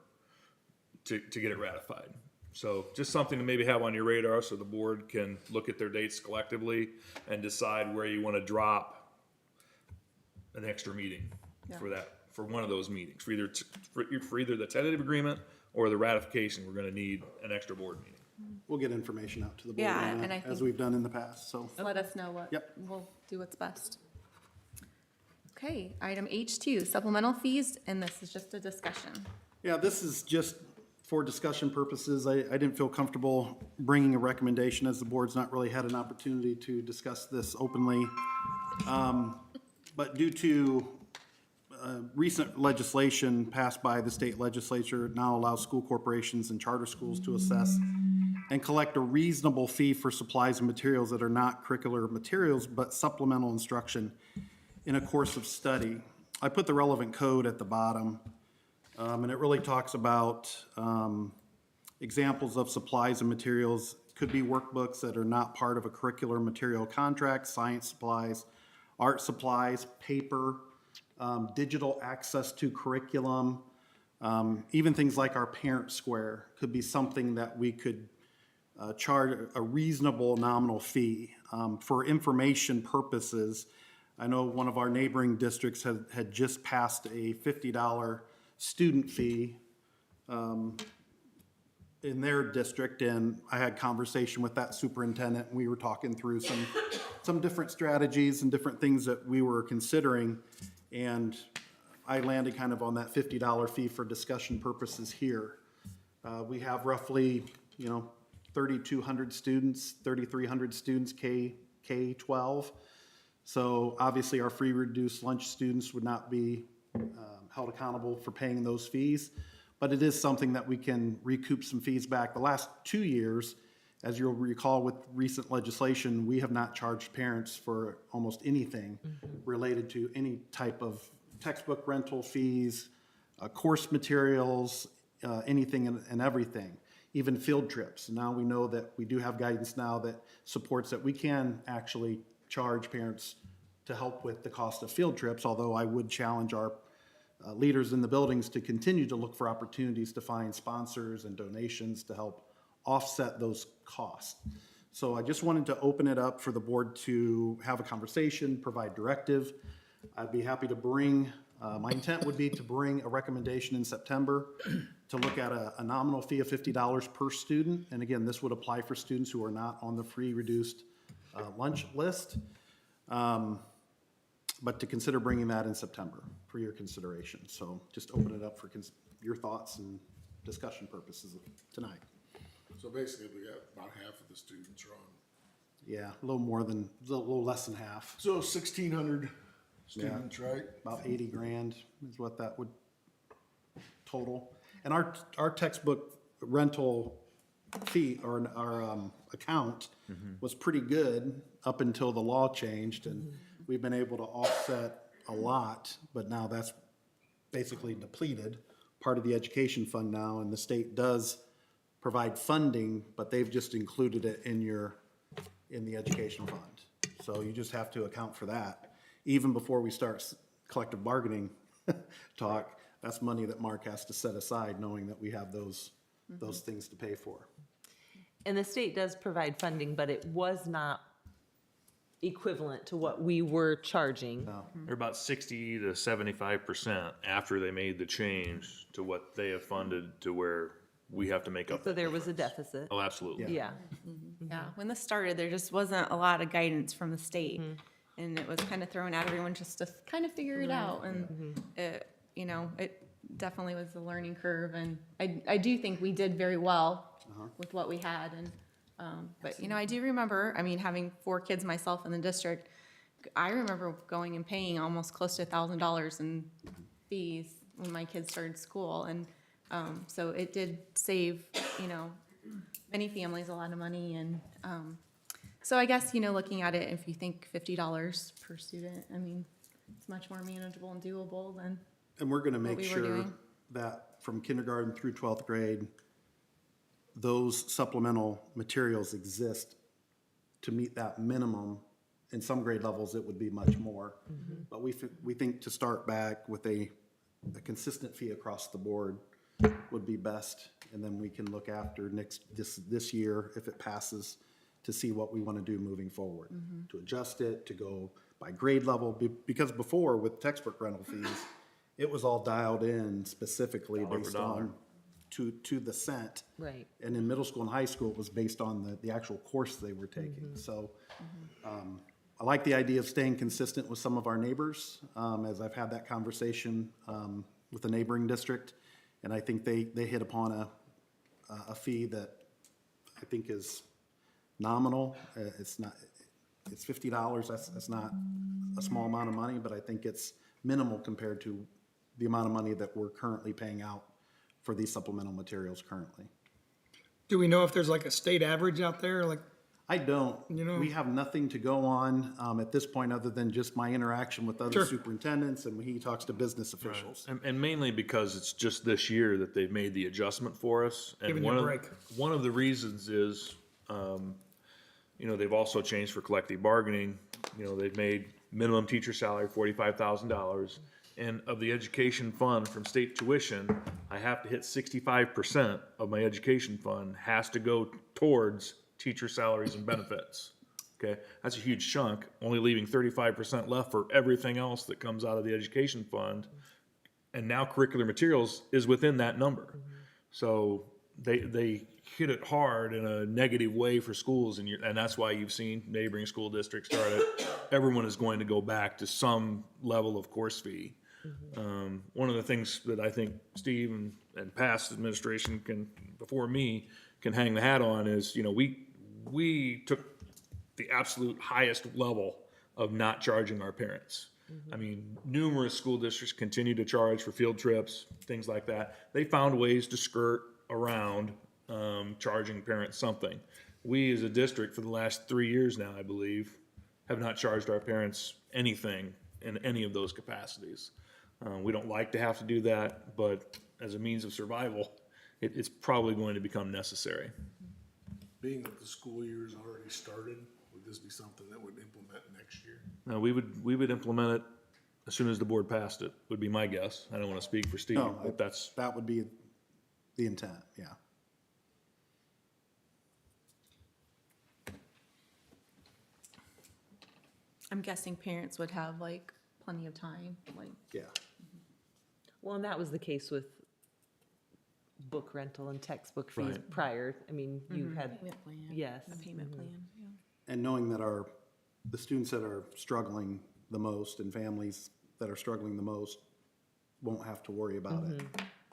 to get it ratified. So just something to maybe have on your radar so the board can look at their dates collectively and decide where you wanna drop an extra meeting for that, for one of those meetings, for either the tentative agreement or the ratification, we're gonna need an extra board meeting. We'll get information out to the board Yeah, on and I that, as think- we've done in the past, so. Let us know what, Yep. we'll do what's best. Okay, item H2, supplemental fees, and this is just a discussion. Yeah, this is just for discussion purposes. I didn't feel comfortable bringing a recommendation as the board's not really had an opportunity to discuss this openly. But due to recent legislation passed by the state legislature, it now allows school corporations and charter schools to assess and collect a reasonable fee for supplies and materials that are not curricular materials, but supplemental instruction in a course of study. I put the relevant code at the bottom. And it really talks about examples of supplies and materials. Could be workbooks that are not part of a curricular material contract, science supplies, art supplies, paper, digital access to curriculum, even things like our parent square could be something that we could charge a reasonable nominal fee. For information purposes, I know one of our neighboring districts had just passed a $50 student fee in their district, and I had conversation with that superintendent, and we were talking through some different strategies and different things that we were considering, and I landed kind of on that $50 fee for discussion purposes here. We have roughly, 3,200 students, 3,300 students K-12. So obviously our free reduced lunch students would not be held accountable for paying those fees, but it is something that we can recoup some fees back. The last 2 years, as you'll recall with recent legislation, we have not charged parents for almost anything related to any type of textbook rental fees, course materials, anything and everything, even field trips. Now we know that we do have guidance now that supports that we can actually charge parents to help with the cost of field trips, although I would challenge our leaders in the buildings to continue to look for opportunities to find sponsors and donations to help offset those costs. So I just wanted to open it up for the board to have a conversation, provide directive. I'd be happy to bring, my intent would be to bring a recommendation in September to look at a nominal fee of $50 per student. And again, this would apply for students who are not on the free reduced lunch list. But to consider bringing that in September for your consideration. So just open it up for your thoughts and discussion purposes tonight. So basically, we got about half of the students are on. Yeah, a little less than half. So 1,600 students, right? About 80 grand is what that would total. And our textbook rental fee or our account was pretty good up until the law changed, and we've been able to offset a lot, but now that's basically depleted, part of the education fund now, and the state does provide funding, but they've just included it in the education fund. So you just have to account for that. Even before we start collective bargaining talk, that's money that Mark has to set aside, knowing that we have those things to pay for. And the state does provide funding, but it was not equivalent to what we were charging. They're about 60 to 75% after they made the change to what they have funded to where we have to make up. So that there was a difference. deficit. Oh, absolutely. Yeah. Yeah, when this started, there just wasn't a lot of guidance from the state. And it was kind of thrown at everyone just to kind of figure it out. And it definitely was a learning curve. And I do think we did very well with what we had. And but I do remember, having 4 kids myself in the district, I remember going and paying almost close to $1,000 in fees when my kids started school. And so it did save, many families a lot of money. And so I guess, looking at it, if you think $50 per student, it's much more manageable and doable than. And we're gonna make we were sure doing. that from kindergarten through 12th grade, those supplemental materials exist to meet that minimum. In some grade levels, it would be much more. But we think to start back with a consistent fee across the board would be best. And then we can look after this year, if it passes, to see what we want to do moving forward. To adjust it, to go by grade level, because before with textbook rental fees, it was all dialed in specifically Dollar for based dollar. on to the cent. Right. And in middle school and high school, it was based on the actual course they were taking. So I like the idea of staying consistent with some of our neighbors, as I've had that conversation with the neighboring district. And I think they hit upon a fee that I think is nominal. It's $50. That's not a small amount of money, but I think it's minimal compared to the amount of money that we're currently paying out for these supplemental materials currently. Do we know if there's like a state average out there? Like, I don't. You know- We have nothing to go on at this point other than just my interaction with other Sure. superintendents and when he talks to business officials. And mainly because it's just this year that they've made the adjustment for us. And Giving you a break. One of the reasons is, they've also changed for collective bargaining. They've made minimum teacher salary $45,000. And of the education fund from state tuition, I have to hit 65% of my education fund has to go towards teacher salaries and benefits. Okay, that's a huge chunk, only leaving 35% left for everything else that comes out of the education fund. And now curricular materials is within that number. So they hit it hard in a negative way for schools, and that's why you've seen neighboring school districts started. Everyone is going to go back to some level of course fee. One of the things that I think Steve and past administration before me can hang the hat on is, we took the absolute highest level of not charging our parents. I mean, numerous school districts continue to charge for field trips, things like that. They found ways to skirt around charging parents something. We as a district for the last 3 years now, I believe, have not charged our parents anything in any of those capacities. We don't like to have to do that, but as a means of survival, it's probably going to become necessary. Being that the school year has already started, would this be something that would implement next year? No, we would implement it as soon as the board passed it, would be my guess. I don't want to speak for Steve, No, but that would be the intent, yeah. I'm guessing parents would have like plenty of time, like. Yeah. Well, and that was the case with book rental and textbook fees Right. prior. I mean, you had, Payment plan. yes. A payment plan, yeah. And knowing that the students that are struggling the most and families that are struggling the most won't have to worry about it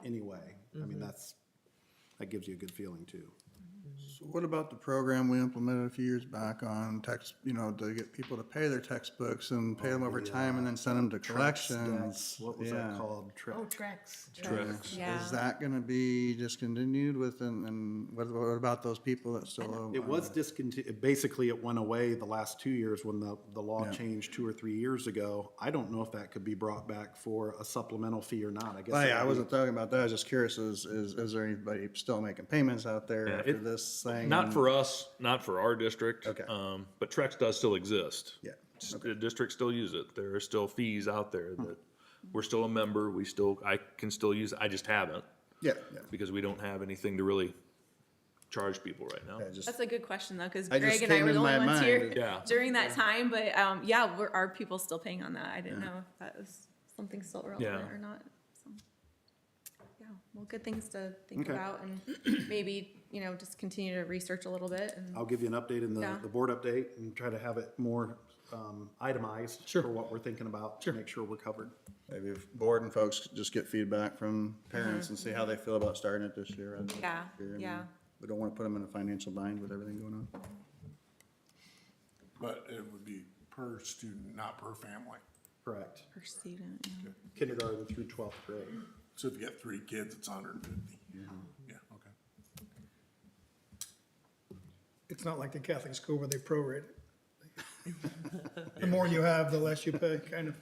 anyway. I mean, that gives you a good feeling too. So what about the program we implemented a few years back on to get people to pay their textbooks and pay them over time and then send them to collections? What was that called? tracks. Yeah. Is that gonna be discontinued and what about those people that still owe? It was discontinued, basically it went away the last 2 years when the law changed 2 or 3 years ago. I don't know if that could be brought back for a supplemental fee or not, I guess. I wasn't talking about that, I was just curious, is there anybody still making payments out there Yeah, after this thing? not for us, not for our district. Okay. But Trex does still exist. Yeah. The districts still use it. There are still fees out there that we're still a member. I can still use it. I just haven't Yeah, because we don't have anything to really charge people right now. yeah, just, That's a good question though, because I just Greg and I came were in the my only ones here mind. Yeah. during that time, but are people still paying on that? I didn't know if that was something still relevant Yeah. or not. So, yeah, well, good things to think Okay. about and maybe, just continue to research a little bit and. I'll give you an update in Yeah. the board update and try to have it more itemized Sure. for what we're thinking about to make sure we're covered. maybe if board and folks just get feedback from parents and see how they feel about starting it this year. rather than Yeah, next year. I mean, yeah. We don't wanna put them in a financial bind with everything going on. But it would be per student, not per family. Correct. Per student, yeah. Kindergarten through 12th grade. So if you get 3 kids, it's 150. Yeah, okay. It's not like the Catholic school where they prorate it. The more you have, the less you pay, kind of.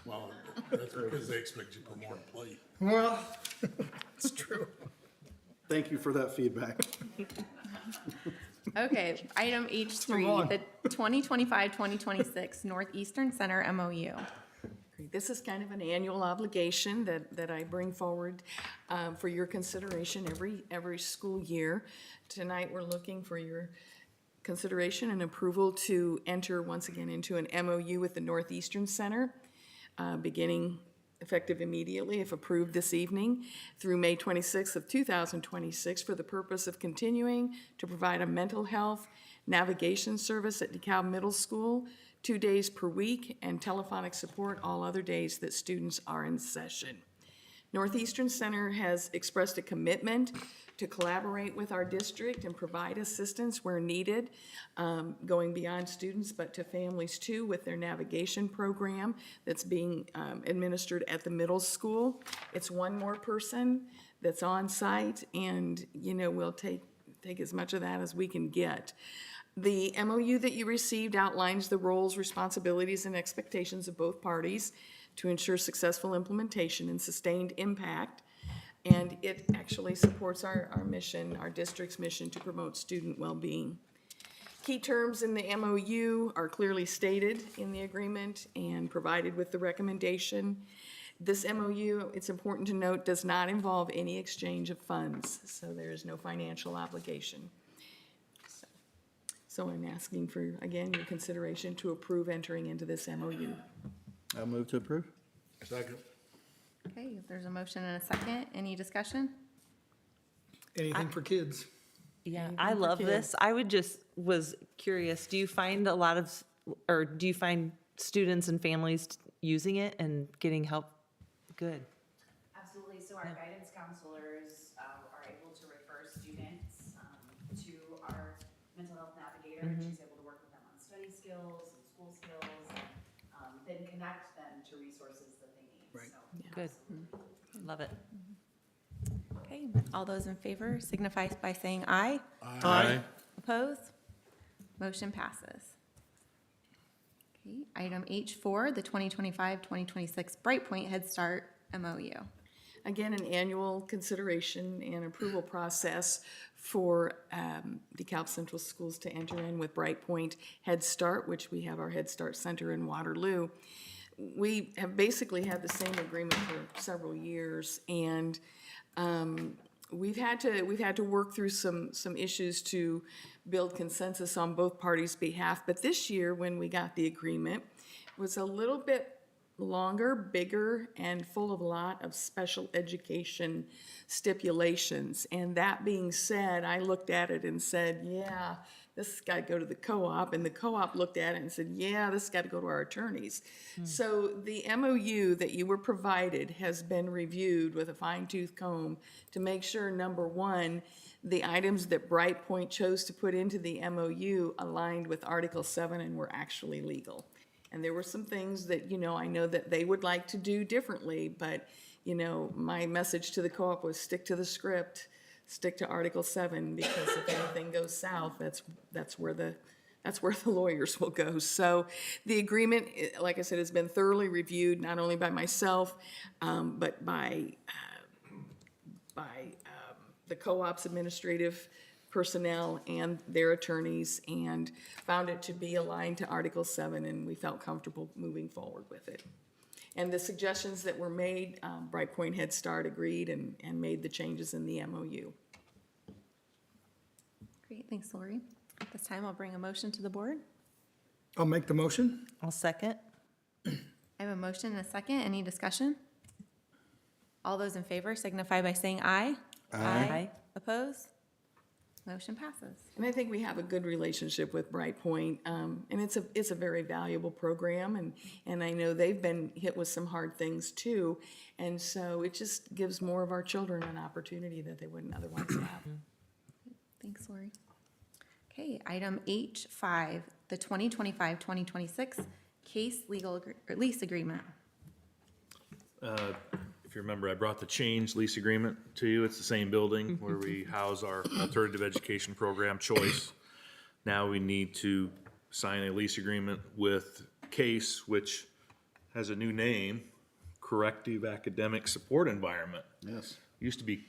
Well, that's because they expect you to put more on a plate. Well, it's true. Thank you for that feedback. Okay, item H3, on. the 2025-2026 Northeastern Center MOU. This is kind of an annual obligation that I bring forward for your consideration every school year. Tonight, we're looking for your consideration and approval to enter once again into an MOU with the Northeastern Center, beginning effective immediately if approved this evening through May 26th of 2026 for the purpose of continuing to provide a mental health navigation service at DeKalb Middle School 2 days per week and telephonic support all other days that students are in session. Northeastern Center has expressed a commitment to collaborate with our district and provide assistance where needed, going beyond students but to families too with their navigation program that's being administered at the middle school. It's one more person that's on site, and we'll take as much of that as we can get. The MOU that you received outlines the roles, responsibilities, and expectations of both parties to ensure successful implementation and sustained impact. And it actually supports our mission, our district's mission to promote student well-being. Key terms in the MOU are clearly stated in the agreement and provided with the recommendation. This MOU, it's important to note, does not involve any exchange of funds, so there is no financial obligation. So I'm asking for, again, your consideration to approve entering into this MOU. I'll move to approve. Second. Okay, there's a motion and a second. Any discussion? Anything for kids. Yeah, I love this. I was curious, do you find students and families using it and getting help? Good. Absolutely. So our guidance counselors are able to refer students to our mental health navigator, and she's able to work with them on study skills and school skills, and then connect them to resources that they need. Right. So, Good. Love it. Okay, all those in favor signify by saying aye. Aye. Opposed? Motion passes. Okay, item H4, the 2025-2026 Brightpoint Head Start MOU. Again, an annual consideration and approval process for DeKalb Central Schools to enter in with Brightpoint Head Start, which we have our Head Start Center in Waterloo. We have basically had the same agreement for several years, and we've had to work through some issues to build consensus on both parties' behalf. But this year, when we got the agreement, it was a little bit longer, bigger, and full of a lot of special education stipulations. And that being said, I looked at it and said, yeah, this has got to go to the co-op. And the co-op looked at it and said, yeah, this has got to go to our attorneys. So the MOU that you were provided has been reviewed with a fine-tooth comb to make sure, number one, the items that Brightpoint chose to put into the MOU aligned with Article 7 and were actually legal. And there were some things that, I know that they would like to do differently, but, my message to the co-op was stick to the script, stick to Article 7, because if anything goes south, that's where the lawyers will go. So the agreement, like I said, has been thoroughly reviewed, not only by myself, but by the co-op's administrative personnel and their attorneys, and found it to be aligned to Article 7, and we felt comfortable moving forward with it. And the suggestions that were made, Brightpoint Head Start agreed and made the changes in the MOU. Great, thanks, Lori. At this time, I'll bring a motion to the board. I'll make the motion. I'll second. I have a motion and a second. Any discussion? All those in favor signify by saying aye. Aye. Opposed? Motion passes. And I think we have a good relationship with Brightpoint, and it's a very valuable program, and I know they've been hit with some hard things too, and so it just gives more of our children an opportunity that they wouldn't otherwise have. Thanks, Lori. Okay, item H5, the 2025-2026 case lease agreement. If you remember, I brought the change lease agreement to you. It's the same building where we house our alternative education program choice. Now we need to sign a lease agreement with CASE, which has a new name, Corrective Academic Support Environment. Yes. Used to be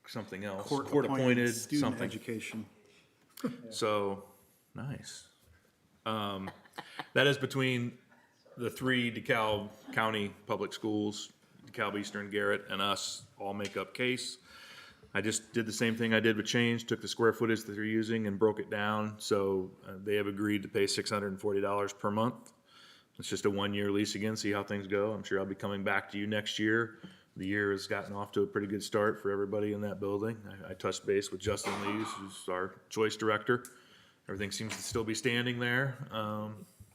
something else, Court-appointed court-appointed student something. education. So, nice. That is between the three DeKalb County Public Schools, DeKalb Eastern, Garrett, and us, all make up CASE. I just did the same thing I did with Change, took the square footage that they're using and broke it down. So they have agreed to pay $640 per month it's just a one-year lease again, see how things go. I'm sure I'll be coming back to you next year. The year has gotten off to a pretty good start for everybody in that building. I touched base with Justin Lees, who's our choice director. Everything seems to still be standing there.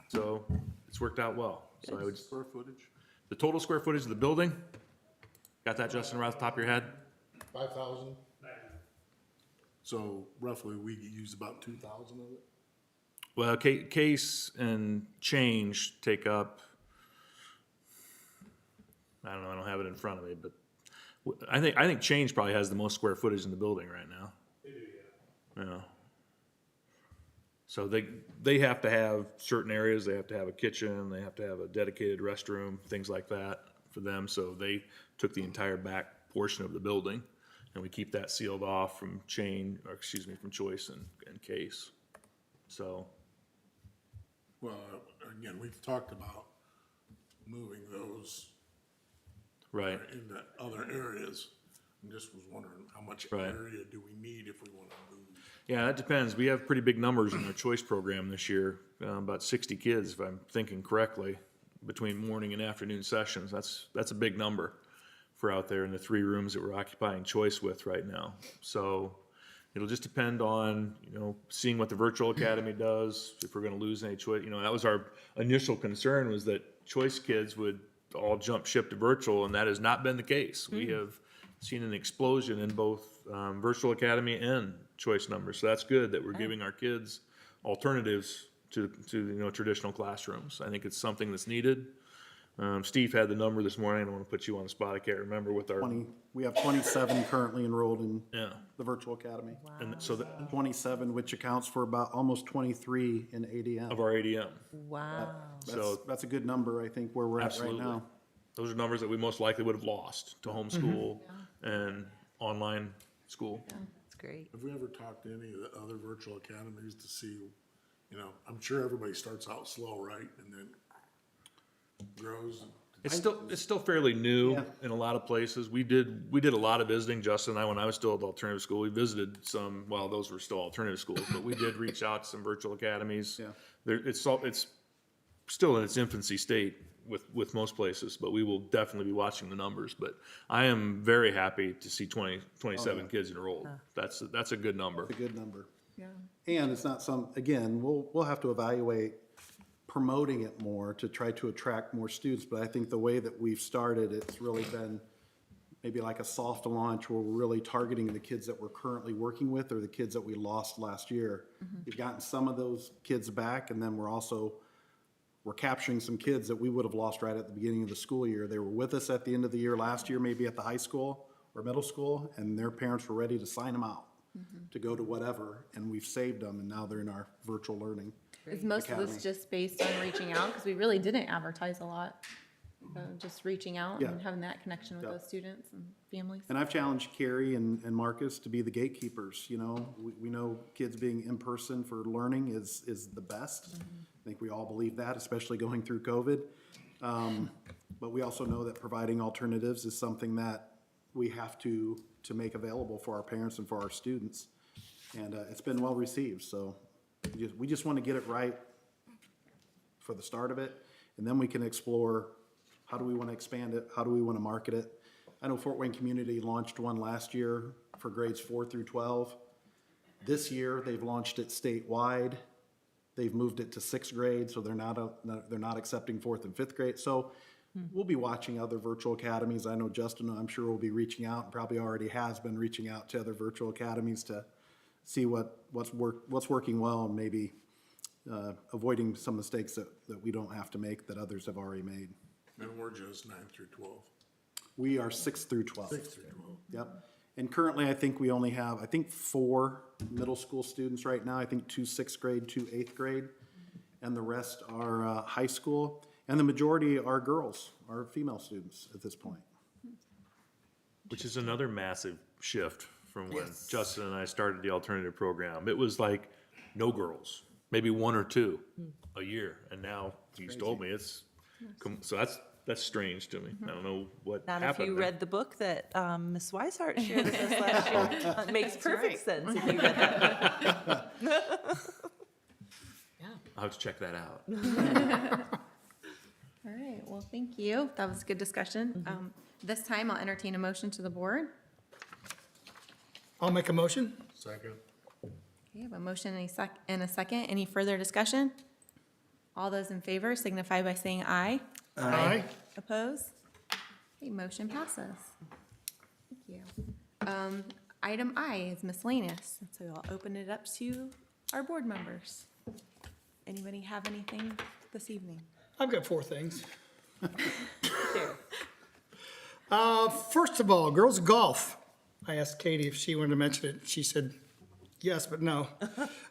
So it's worked out well. So I would, Square footage? the total square footage of the building, got that, Justin, right off the top of your head? 5,000? So roughly we use about 2,000 of it? Well, case and change take up, I don't know, I don't have it in front of me, but I think change probably has the most square footage in the building right now. They do, yeah. Yeah. So they have to have certain areas, they have to have a kitchen, they have to have a dedicated restroom, things like that for them. So they took the entire back portion of the building, and we keep that sealed off from from choice and case. So. Well, again, we've talked about moving those Right. into other areas. I just was wondering how much Right. area do we need if we want to move? Yeah, that depends. We have pretty big numbers in our choice program this year, about 60 kids, if I'm thinking correctly, between morning and afternoon sessions. That's a big number for out there in the 3 rooms that we're occupying choice with right now. So it'll just depend on, seeing what the virtual academy does, if we're gonna lose any choice. That was our initial concern, was that choice kids would all jump ship to virtual, and that has not been the case. We have seen an explosion in both virtual academy and choice numbers. So that's good that we're giving our kids alternatives to traditional classrooms. I think it's something that's needed. Steve had the number this morning. I don't want to put you on the spot. I can't remember with our. We have 27 currently enrolled in Yeah. the virtual academy. And so that 27, which accounts for about almost 23 in ADM. of our ADM. Wow. That's a good number, I think, where we're Absolutely. at right now. Those are numbers that we most likely would have lost to homeschool and online school. That's great. Have we ever talked to any of the other virtual academies to see, I'm sure everybody starts out slow, right? And then grows. It's still fairly new Yeah. in a lot of places. We did a lot of visiting, Justin and I, when I was still at the alternative school. We visited some, well, those were still alternative schools, but we did reach out to some virtual academies. Yeah. It's still in its infancy state with most places, but we will definitely be watching the numbers. But I am very happy to see 27 kids enrolled. That's a good number. A good number. Yeah. And it's not again, we'll have to evaluate promoting it more to try to attract more students, but I think the way that we've started, it's really been maybe like a soft launch where we're really targeting the kids that we're currently working with or the kids that we lost last year. We've gotten some of those kids back, and then we're capturing some kids that we would have lost right at the beginning of the school year. They were with us at the end of the year last year, maybe at the high school or middle school, and their parents were ready to sign them out to go to whatever, and we've saved them, and now they're in our virtual learning. Is most of Academy. this just based on reaching out? Because we really didn't advertise a lot. Just reaching out and Yeah. having that connection with Yeah. those students and families. And I've challenged Carrie and Marcus to be the gatekeepers, We know kids being in person for learning is the best. I think we all believe that, especially going through COVID. But we also know that providing alternatives is something that we have to make available for our parents and for our students. And it's been well received, so we just want to get it right for the start of it, and then we can explore how do we want to expand it, how do we want to market it. I know Fort Wayne Community launched one last year for grades 4 through 12. This year, they've launched it statewide. They've moved it to 6th grade, so they're not accepting 4th and 5th grade. So we'll be watching other virtual academies. I know Justin, I'm sure, will be reaching out, and probably already has been reaching out to other virtual academies to see what's working well, and maybe avoiding some mistakes that we don't have to make that others have already made. And we're just 9 through 12. We are 6 through 12. 6 through 12. Yep. And currently, I think we only have, 4 middle school students right now. I think 2 6th grade, 2 8th grade, and the rest are high school. And the majority are girls, are female students at this point. Which is another massive shift from when Justin and I started the alternative program. It was like no girls, maybe 1 or 2 a year, and now he's told me it's so that's strange to me. I don't know what Not happened. if you there. read the book that Ms. Weishart shared with us last year. It makes perfect sense if you read that book. I'll have to check that out. Well, thank you. That was a good discussion. This time I'll entertain a motion to the board. I'll make a motion. Second. We have a motion and a second. Any further discussion? All those in favor signify by saying aye. Aye. Opposed? Okay, motion passes. Thank you. Item I is miscellaneous, so I'll open it up to our board members. Anybody have anything this evening? I've got 4 things. There. First of all, girls golf. I asked Katie if she wanted to mention it. She said yes, but no.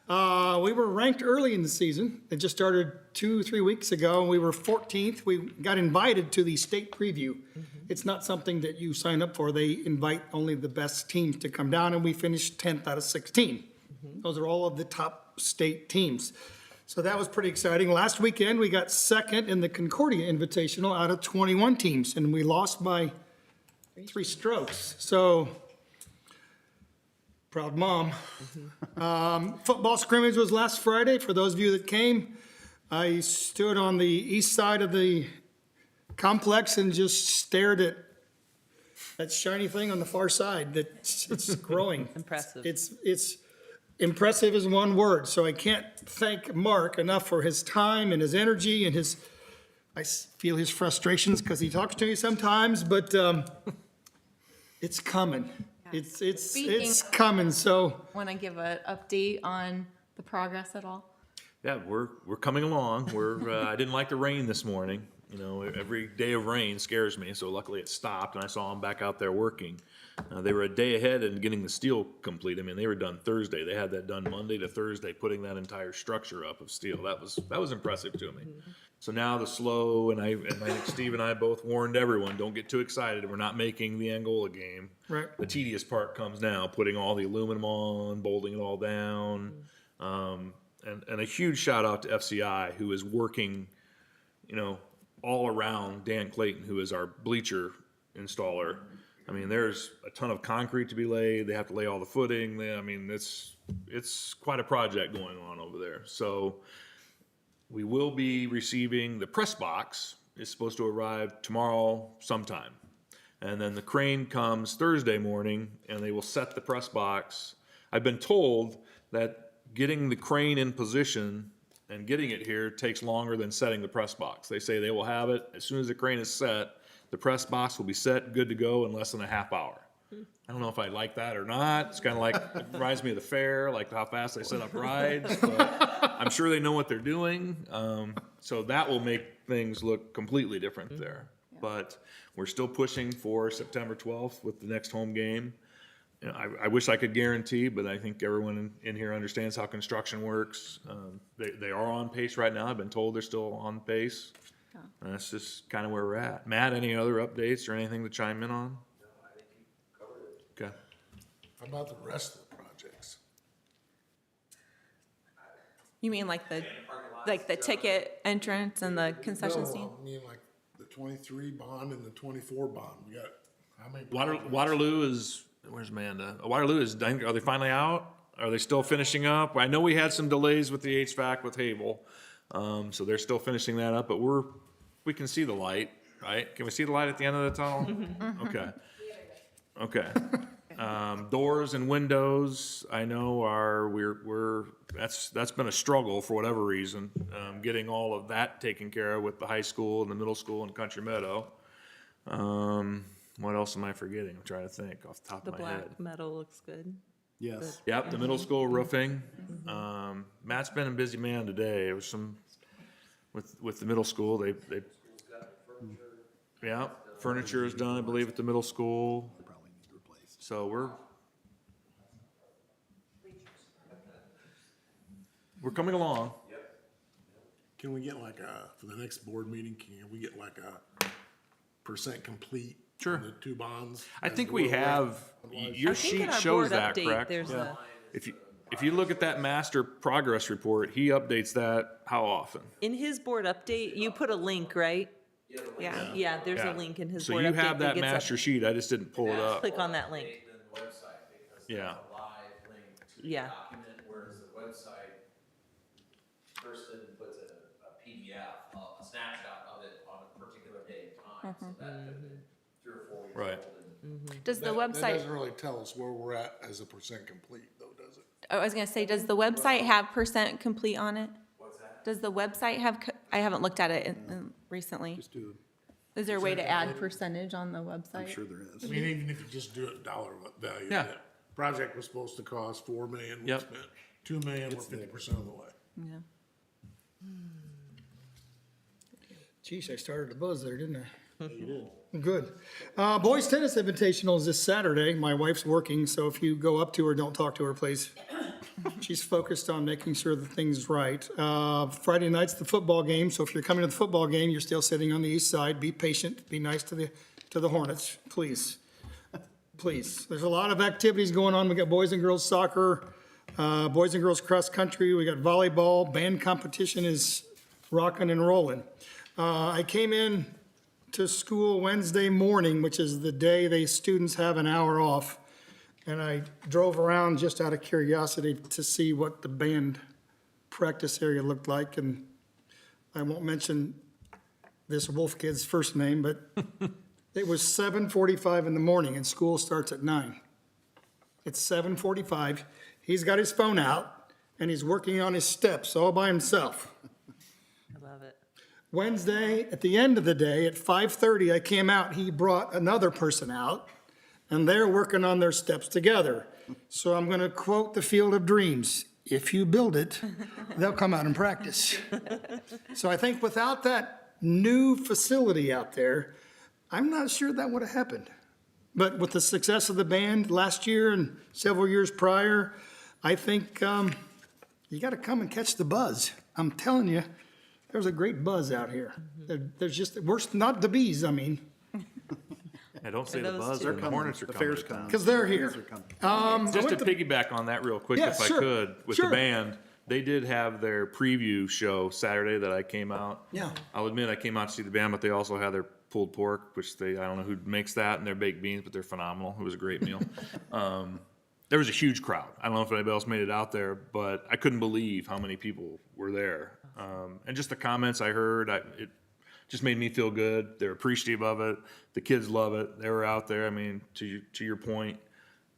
We were ranked early in the season. It just started 2-3 weeks ago, and we were 14th. We got invited to the state preview. It's not something that you sign up for. They invite only the best teams to come down, and we finished 10th out of 16. Those are all of the top state teams. So that was pretty exciting. Last weekend, we got second in the Concordia Invitational out of 21 teams, and we lost by 3 strokes. So, proud mom. Football scrimmage was last Friday. For those of you that came, I stood on the east side of the complex and just stared at that shiny thing on the far side it's growing. Impressive. It's impressive is one word, so I can't thank Mark enough for his time and his energy and I feel his frustrations because he talks to me sometimes, but it's coming. It's Speaking- coming, so. Want to give an update on the progress at all? Yeah, we're coming along. I didn't like the rain this morning. You know, every day of rain scares me, so luckily it stopped, and I saw them back out there working. They were a day ahead in getting the steel complete. I mean, they were done Thursday. They had that done Monday to Thursday, putting that entire structure up of steel. That was impressive to me. So now the slow, and I think Steve and I both warned everyone, don't get too excited. We're not making the Angola game. Right. The tedious part comes now, putting all the aluminum on, bolting it all down. And a huge shout out to FCI, who is working, you know, all around Dan Clayton, who is our bleacher installer. I mean, there's a ton of concrete to be laid. They have to lay all the footing. I mean, it's quite a project going on over there. So we will be receiving the press box. It's supposed to arrive tomorrow sometime. And then the crane comes Thursday morning, and they will set the press box. I've been told that getting the crane in position and getting it here takes longer than setting the press box. They say they will have it as soon as the crane is set. The press box will be set, good to go in less than a half hour. I don't know if I like that or not. It's kind of like, it reminds me of the fair, like how fast they set up rides. But I'm sure they know what they're doing. So that will make things look completely different there. But we're still pushing for September 12th with the next home game. You know, I wish I could guarantee, but I think everyone in here understands how construction works. They are on pace right now. I've been told they're still on pace. And that's just kind of where we're at. Matt, any other updates or anything to chime in on? No, I think you covered it. Okay. How about the rest of the projects? You mean like the ticket entrance and the concession stand? No, I mean like the 23 bond and the 24 bond. We got, how many? Waterloo is, where's Amanda? Waterloo is, are they finally out? Are they still finishing up? I know we had some delays with the HVAC with Havel. So they're still finishing that up, but we can see the light, right? Can we see the light at the end of the tunnel? Okay. Okay. Doors and windows, I know that's been a struggle for whatever reason, getting all of that taken care of with the high school and the middle school and Country Meadow. What else am I forgetting? I'm trying to think off the top The of my head. black metal looks good. Yes. Yep, the middle school roofing. Matt's been a busy man today. It was some, with the middle school, they yeah, furniture is done, I believe, at the middle school. Probably need replaced. So we're coming along. Can we get like for the next board meeting, can we get like a % complete? Sure. On the 2 bonds? I as think to we where we're at have, otherwise? your I think in sheet our shows board that, update, correct? there's a- If you look at that master progress report, he updates that how often? In his board update, you put a link, right? Yeah. Yeah, there's Yeah. a link in his So board update. you have that gets up- master sheet, I just didn't pull it up. Click on that link. Than the website, because Yeah. that's a live link to the Yeah. document, whereas the website, person puts a PDF, a snapshot of it on a particular so that could have been 3 or 4 weeks Right. old. Does the That website, doesn't really tell us where we're at as a percent complete, though, does it? I was gonna say, does the website have percent complete on it? What's that? Does the website have, I haven't looked at it recently. Just do, Is there a way to add percentage on the I'm website? sure there is. I mean, even if you just do it dollar value. Yeah. that Project was supposed to cost 4 million, we Yep. spent 2 million, we're 50% of the way. Yeah. Geez, I started to buzz there, didn't I? You did. Good. Boys Tennis Invitational is this Saturday. My wife's working, so if you go up to her, don't talk to her, please. She's focused on making sure the thing's right. Friday night's the football game, so if you're coming to the football game, you're still sitting on the east side. Be patient, be nice to the Hornets, please. Please. There's a lot of activities going on. We got boys and girls soccer, boys and girls cross country. We got volleyball. Band competition is rocking and rolling. I came in to school Wednesday morning, which is the day the students have an hour off. And I drove around just out of curiosity to see what the band practice area looked like. And I won't mention this wolf kid's first name, but it was 7:45 in the morning and school starts at 9. It's 7:45. He's got his phone out and he's working on his steps all by himself. I love it. Wednesday, at the end of the day, at 5:30, I came out, he brought another person out, and they're working on their steps together. So I'm gonna quote the Field of Dreams, if you build it, they'll come out and practice. So I think without that new facility out there, I'm not sure that would have happened. But with the success of the band last year and several years prior, I think you gotta come and catch the buzz. I'm telling you, there's a great buzz out here. There's just, worse, not the bees, I mean, I don't say the those Buzz two. or the Hornets are The coming fair's to town. coming. because they're here. Just to piggyback on that real quick, Yeah, if I sure. could, with Sure. the band, they did have their preview show Saturday that I came out. Yeah. I'll admit I came out to see the band, but they also had their pulled pork, which I don't know who makes that, and their baked beans, but they're phenomenal. It was a great meal. There was a huge crowd. I don't know if anybody else made it out there, but I couldn't believe how many people were there. And just the comments I heard, it just made me feel good. They're appreciative of it. The kids love it. They were out there. I mean, to your point,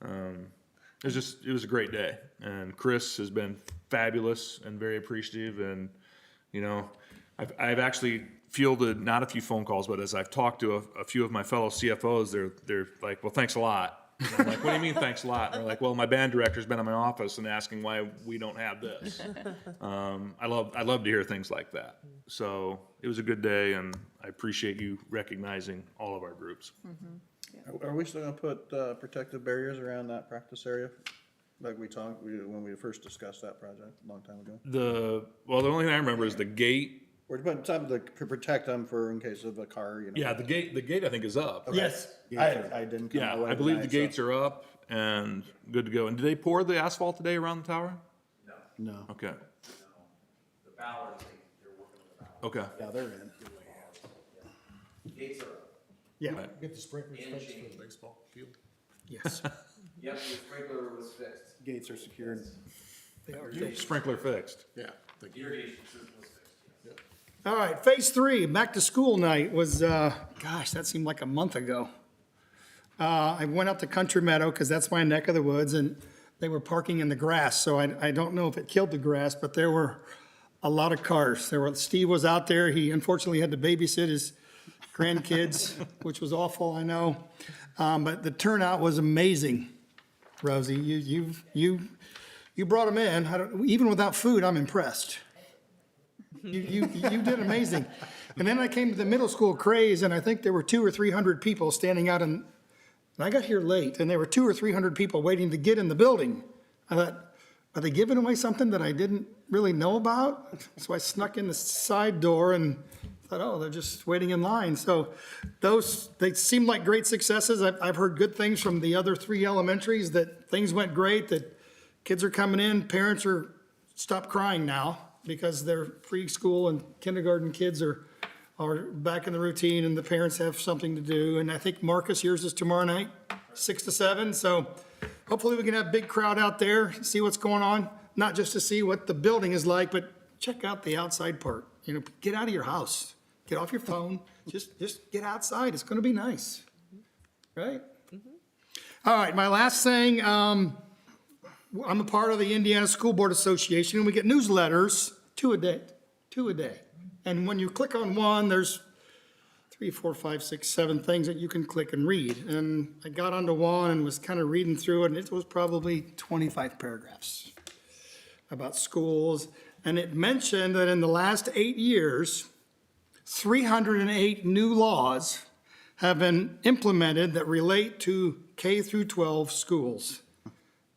it was a great day. And Chris has been fabulous and very appreciative. And, you know, I've actually fielded not a few phone calls, but as I've talked to a few of my fellow CFOs, they're like, well, thanks a lot. And I'm like, what do you mean, thanks a lot? And they're like, well, my band director's been in my office and asking why we don't have this. I love to hear things like that. So it was a good day, and I appreciate you recognizing all of our groups. Are we still gonna put protective barriers around that practice area? Like we talked, when we first discussed that project a long time ago? The only thing I remember is the gate. We're putting something to protect them for in case of a car, you know? Yeah, the gate I think is up. Yes. I didn't come Yeah, away I believe the tonight, so- gates are up and good to go. And did they pour the asphalt today around the tower? No. No, Okay, The ballards, they're working with the ballards. okay. yeah, they're in. Gates are up. Yeah, Get the sprinklers And fixed change. for the baseball field. yes. Yep, the sprinkler was fixed. Gates are secured. They are. Sprinkler fixed. Yeah, thank you. Irrigation system was fixed, yes. All right, phase 3, back to school night was, gosh, that seemed like a month ago. I went out to Country Meadow because that's my neck of the woods, and they were parking in the grass. So I don't know if it killed the grass, but there were a lot of cars. Steve was out there. He unfortunately had to babysit his grandkids, which was awful, I know. But the turnout was amazing. Rosie, you brought them in. Even without food, I'm impressed. You did amazing. And then I came to the middle school craze, and I think there were 200 or 300 people standing out, and I got here late, and there were 200 or 300 people waiting to get in the building. I thought, are they giving away something that I didn't really know about? So I snuck in the side door and thought, oh, they're just waiting in line. So they seemed like great successes. I've heard good things from the other 3 elementaries, that things went great, that kids are coming in, parents are stopped crying now, because their preschool and kindergarten kids are back in the routine and the parents have something to do. And I think Marcus, yours is tomorrow night, 6 to 7. So hopefully we can have a big crowd out there, see what's going on, not just to see what the building is like, but check out the outside part. You know, get out of your house, get off your phone, Just get outside. It's gonna be nice, right? All right, my last thing, I'm a part of the Indiana School Board Association, and we get newsletters, two a day. And when you click on one, there's 3, 4, 5, 6, 7 things that you can click and read. And I got onto one and was kind of reading through it, and it was probably 25 paragraphs about schools. And it mentioned that in the last 8 years, 308 new laws have been implemented that relate to K through 12 schools.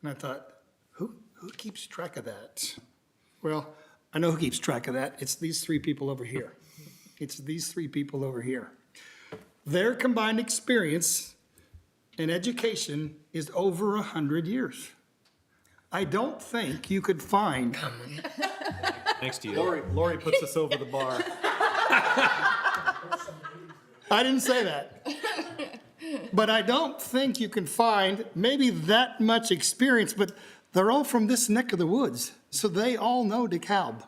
And I thought, who keeps track of that? Well, I know who keeps track of that. It's these 3 people over here. It's these 3 people over here. Their combined experience in education is over 100 years. I don't think you could find. Thanks to you. Lori puts us over the bar. I didn't say that. But I don't think you can find maybe that much experience, but they're all from this neck of the woods, so they all know DeKalb.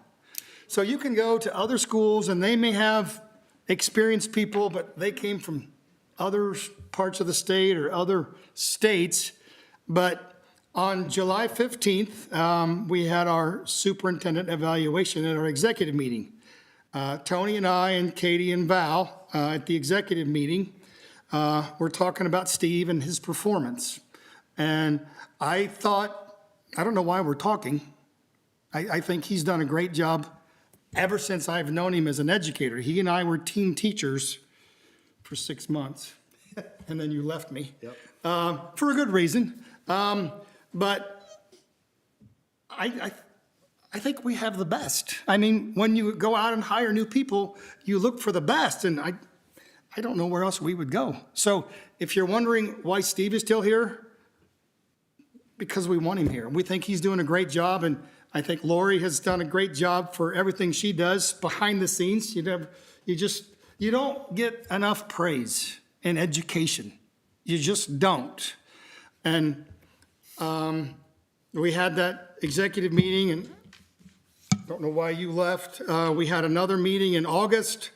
So you can go to other schools and they may have experienced people, but they came from other parts of the state or other states. But on July 15th, we had our superintendent evaluation at our executive meeting. Tony and I and Katie and Val at the executive meeting, we're talking about Steve and his performance. And I thought, I don't know why we're talking. I think he's done a great job ever since I've known him as an educator. He and I were team teachers for 6 months, and then you left me. For a good reason. But I think we have the best. I mean, when you go out and hire new people, you look for the best, and I don't know where else we would go. So if you're wondering why Steve is still here, because we want him here. We think he's doing a great job, and I think Lori has done a great job for everything she does behind the scenes. You don't get enough praise in education. You just don't. And we had that executive meeting, and I don't know why you left. We had another meeting in August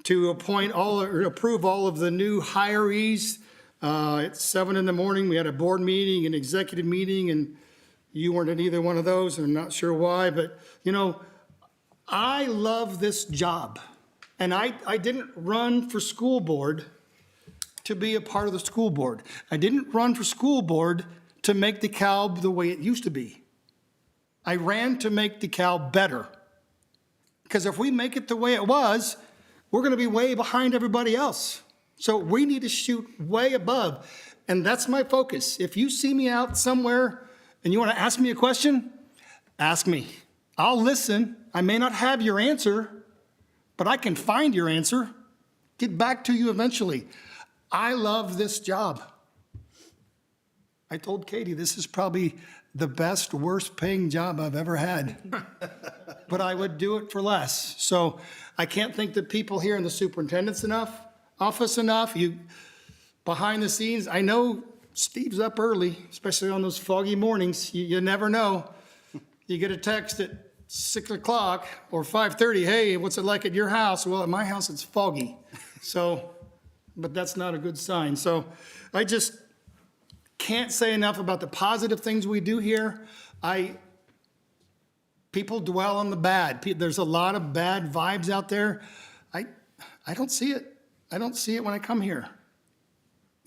to approve all of the new hirees. At 7 in the morning, we had a board meeting, an executive meeting, and you weren't at either one of those, and I'm not sure why, but I love this job. And I didn't run for school board to be a part of the school board. I didn't run for school board to make DeKalb the way it used to be. I ran to make DeKalb better. Because if we make it the way it was, we're going to be way behind everybody else. So we need to shoot way above. And that's my focus. If you see me out somewhere and you want to ask me a question, ask me. I'll listen. I may not have your answer, but I can find your answer, get back to you eventually. I love this job. I told Katie, this is probably the best, worst paying job I've ever had. But I would do it for less. So I can't thank the people here in the superintendent's office enough. You behind the scenes, I know Steve's up early, especially on those foggy mornings. You never know. You get a text at 6 o'clock or 5:30, hey, what's it like at your house? Well, at my house, it's foggy. So, but that's not a good sign. So I just can't say enough about the positive things we do here. People dwell on the bad. There's a lot of bad vibes out there. I don't see it. I don't see it when I come here.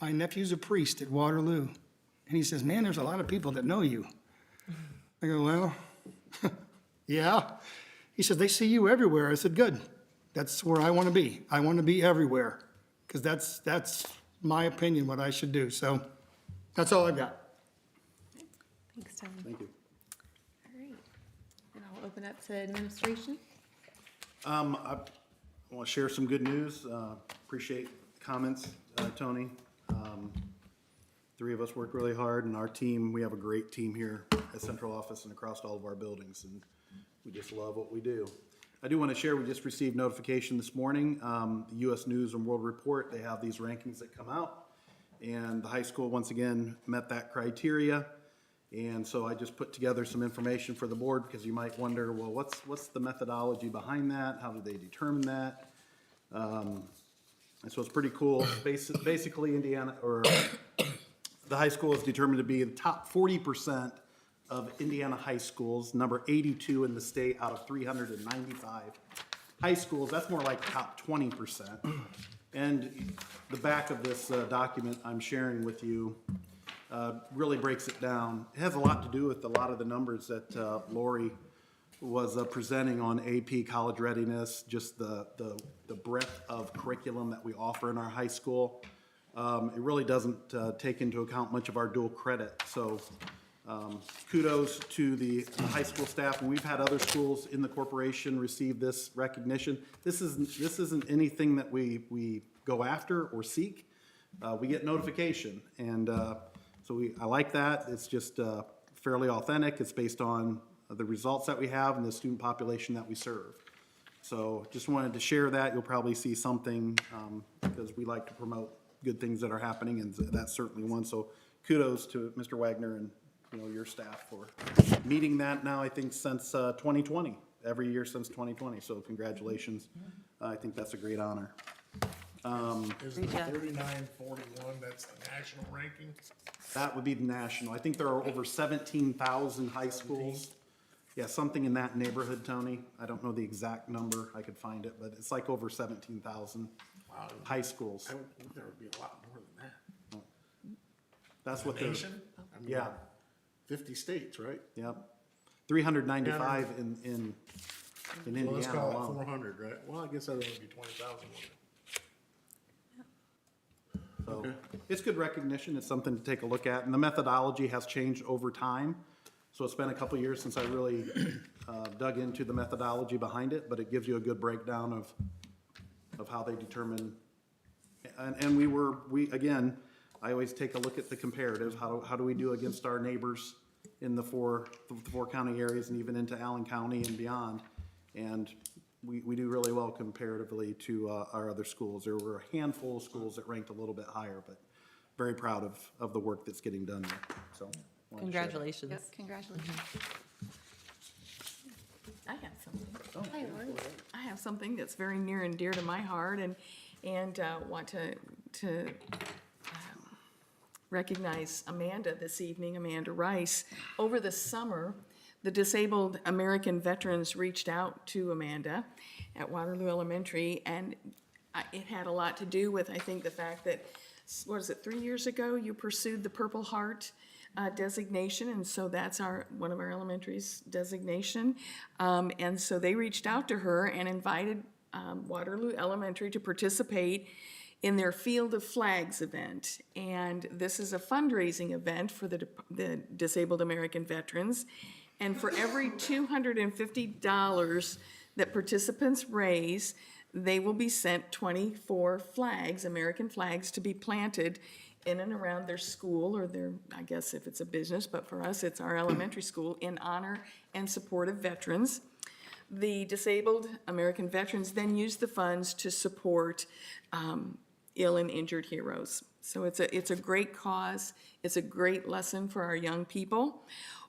My nephew's a priest at Waterloo, and he says, man, there's a lot of people that know you. I go, well, yeah. He says, they see you everywhere. I said, good. That's where I want to be. I want to be everywhere, because that's my opinion, what I should do. So that's all I've got. Thanks, Tony. Thank you. All right. And I'll open up to administration. I want to share some good news. Appreciate the comments, Tony. 3 of us work really hard, and our team, we have a great team here at central office and across all of our buildings, and we just love what we do. I do want to share, we just received notification this morning, the U.S. News and World Report, they have these rankings that come out, and the high school once again met that criteria. And so I just put together some information for the board, because you might wonder, well, what's the methodology behind that? How do they determine that? And so it's pretty cool. Basically, Indiana, or the high school is determined to be the top 40% of Indiana high schools, number 82 in the state out of 395 high schools. That's more like top 20%. And the back of this document I'm sharing with you really breaks it down. It has a lot to do with a lot of the numbers that Lori was presenting on AP college readiness, just the breadth of curriculum that we offer in our high school. It really doesn't take into account much of our dual credit. So kudos to the high school staff, and we've had other schools in the corporation receive this recognition. This isn't anything that we go after or seek. We get notification, and so I like that. It's just fairly authentic. It's based on the results that we have and the student population that we serve. So just wanted to share that. You'll probably see something because we like to promote good things that are happening, and that's certainly one. So kudos to Mr. Wagner and your staff for meeting that now, I think, since 2020, every year since 2020. So congratulations. I think that's a great honor. Is the 3941, that's the national ranking? That would be the national. I think there are over 17,000 high schools. Yeah, something in that neighborhood, Tony. I don't know the exact number. I could find it, but it's like over 17,000 high schools. I would think there would be a lot more than that. That's what they're, Nation? I mean, yeah, 50 states, right? yep. 395 in So let's Indiana call it alone. 400, right? Well, I guess that would only be 20,000. So it's good recognition. It's something to take a look at. And the methodology has changed over time. So it's been a couple years since I really dug into the methodology behind it, but it gives you a good breakdown of how they determine. And we again, I always take a look at the comparative. How do we do against our neighbors in the four county areas and even into Allen County and beyond? And we do really well comparatively to our other schools. There were a handful of schools that ranked a little bit higher, but very proud of the work that's getting done there. So wanted to share that. Congratulations. Yep, congratulations. I have something. Hi, Lori. I have something that's very near and dear to my heart, and want to recognize Amanda this evening, Amanda Rice. Over the summer, the Disabled American Veterans reached out to Amanda at Waterloo Elementary, and it had a lot to do with, I think, the fact that, what is it, 3 years ago, you pursued the Purple Heart designation, and so that's one of our elementary's designation. And so they reached out to her and invited Waterloo Elementary to participate in their Field of Flags event. And this is a fundraising event for the Disabled American Veterans. And for every $250 that participants raise, they will be sent 24 flags, American flags, to be planted in and around their school, or their, I guess if it's a business, but for us, it's our elementary school, in honor and support of veterans. The Disabled American Veterans then use the funds to support ill and injured heroes. So it's a great cause. It's a great lesson for our young people.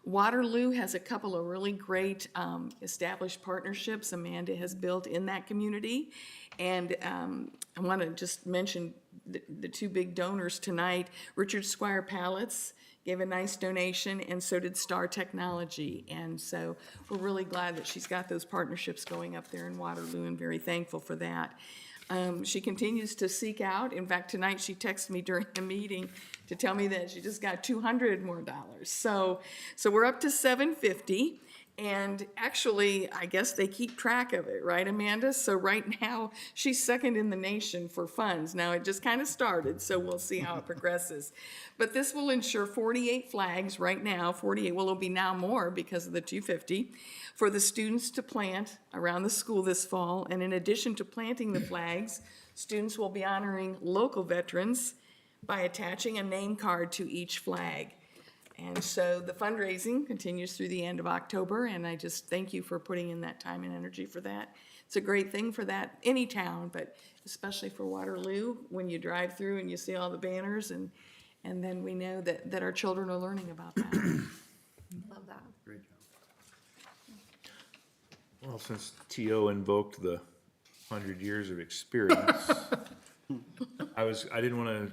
Waterloo has a couple of really great established partnerships Amanda has built in that community. And I want to just mention the two big donors tonight. Richard Squire Pallets gave a nice donation, and so did Star Technology. And so we're really glad that she's got those partnerships going up there in Waterloo, and very thankful for that. She continues to seek out. In fact, tonight she texted me during the meeting to tell me that she just got $200 more. So we're up to $750. And actually, I guess they keep track of it, right, Amanda? So right now, she's second in the nation for funds. Now, it just kind of started, so we'll see how it progresses. But this will ensure 48 flags right now, 48, well, it'll be now more because of the 250, for the students to plant around the school this fall. And in addition to planting the flags, students will be honoring local veterans by attaching a name card to each flag. And so the fundraising continues through the end of October, and I just thank you for putting in that time and energy for that. It's a great thing for that, any town, but especially for Waterloo, when you drive through and you see all the banners, and then we know that our children are learning about that. Love that. Great job. Well, since T.O. invoked the 100 years of experience, I didn't want to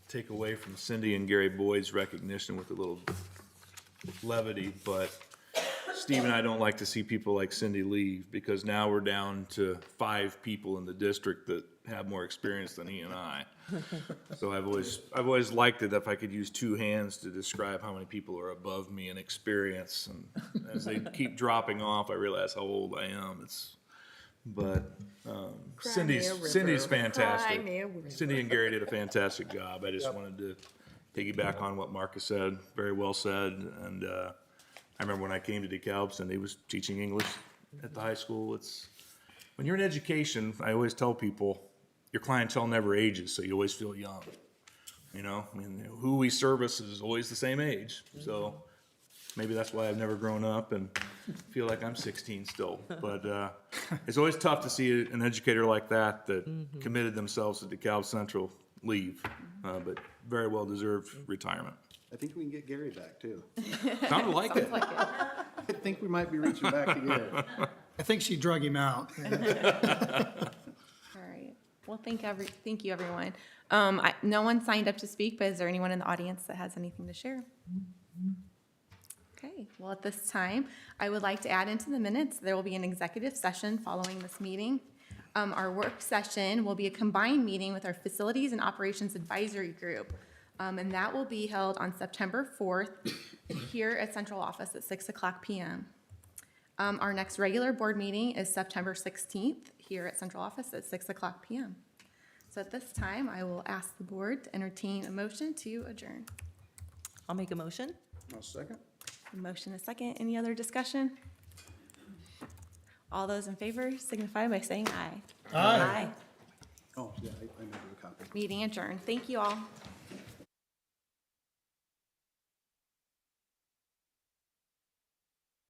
take away from Cindy and Gary Boyd's recognition with a little levity, but Steve and I don't like to see people like Cindy leave, because now we're down to 5 people in the district that have more experience than he and I. So I've always liked it if I could use 2 hands to describe how many people are above me in experience. And as they keep dropping off, I realize how old I am. Cindy's fantastic. Cindy and Gary did a fantastic job. I just wanted to piggyback on what Marcus said. Very well said. And I remember when I came to DeKalb, Cindy was teaching English at the high school. When you're in education, I always tell people, your clientele never ages, so you always feel young. You know, I mean, who we service is always the same age. So maybe that's why I've never grown up and feel like I'm 16 still. But it's always tough to see an educator like that committed themselves to DeKalb Central leave, but very well deserved retirement. I think we can get Gary back too. Sounded like it. I think we might be reaching back to Gary. I think she drug him out. All right. Well, thank you, everyone. No one signed up to speak, but is there anyone in the audience that has anything to share? Okay. Well, at this time, I would like to add into the minutes, there will be an executive session following this meeting. Our work session will be a combined meeting with our Facilities and Operations Advisory Group. And that will be held on September 4th here at Central Office at 6:00 p.m. Our next regular board meeting is September 16th here at Central Office at 6:00 p.m. So at this time, I will ask the board to entertain a motion to adjourn. I'll make a motion. I'll second. A motion, a second. Any other discussion? All those in favor signify by saying aye. Aye. Oh, yeah, I made you a copy. Meeting adjourned. Thank you all.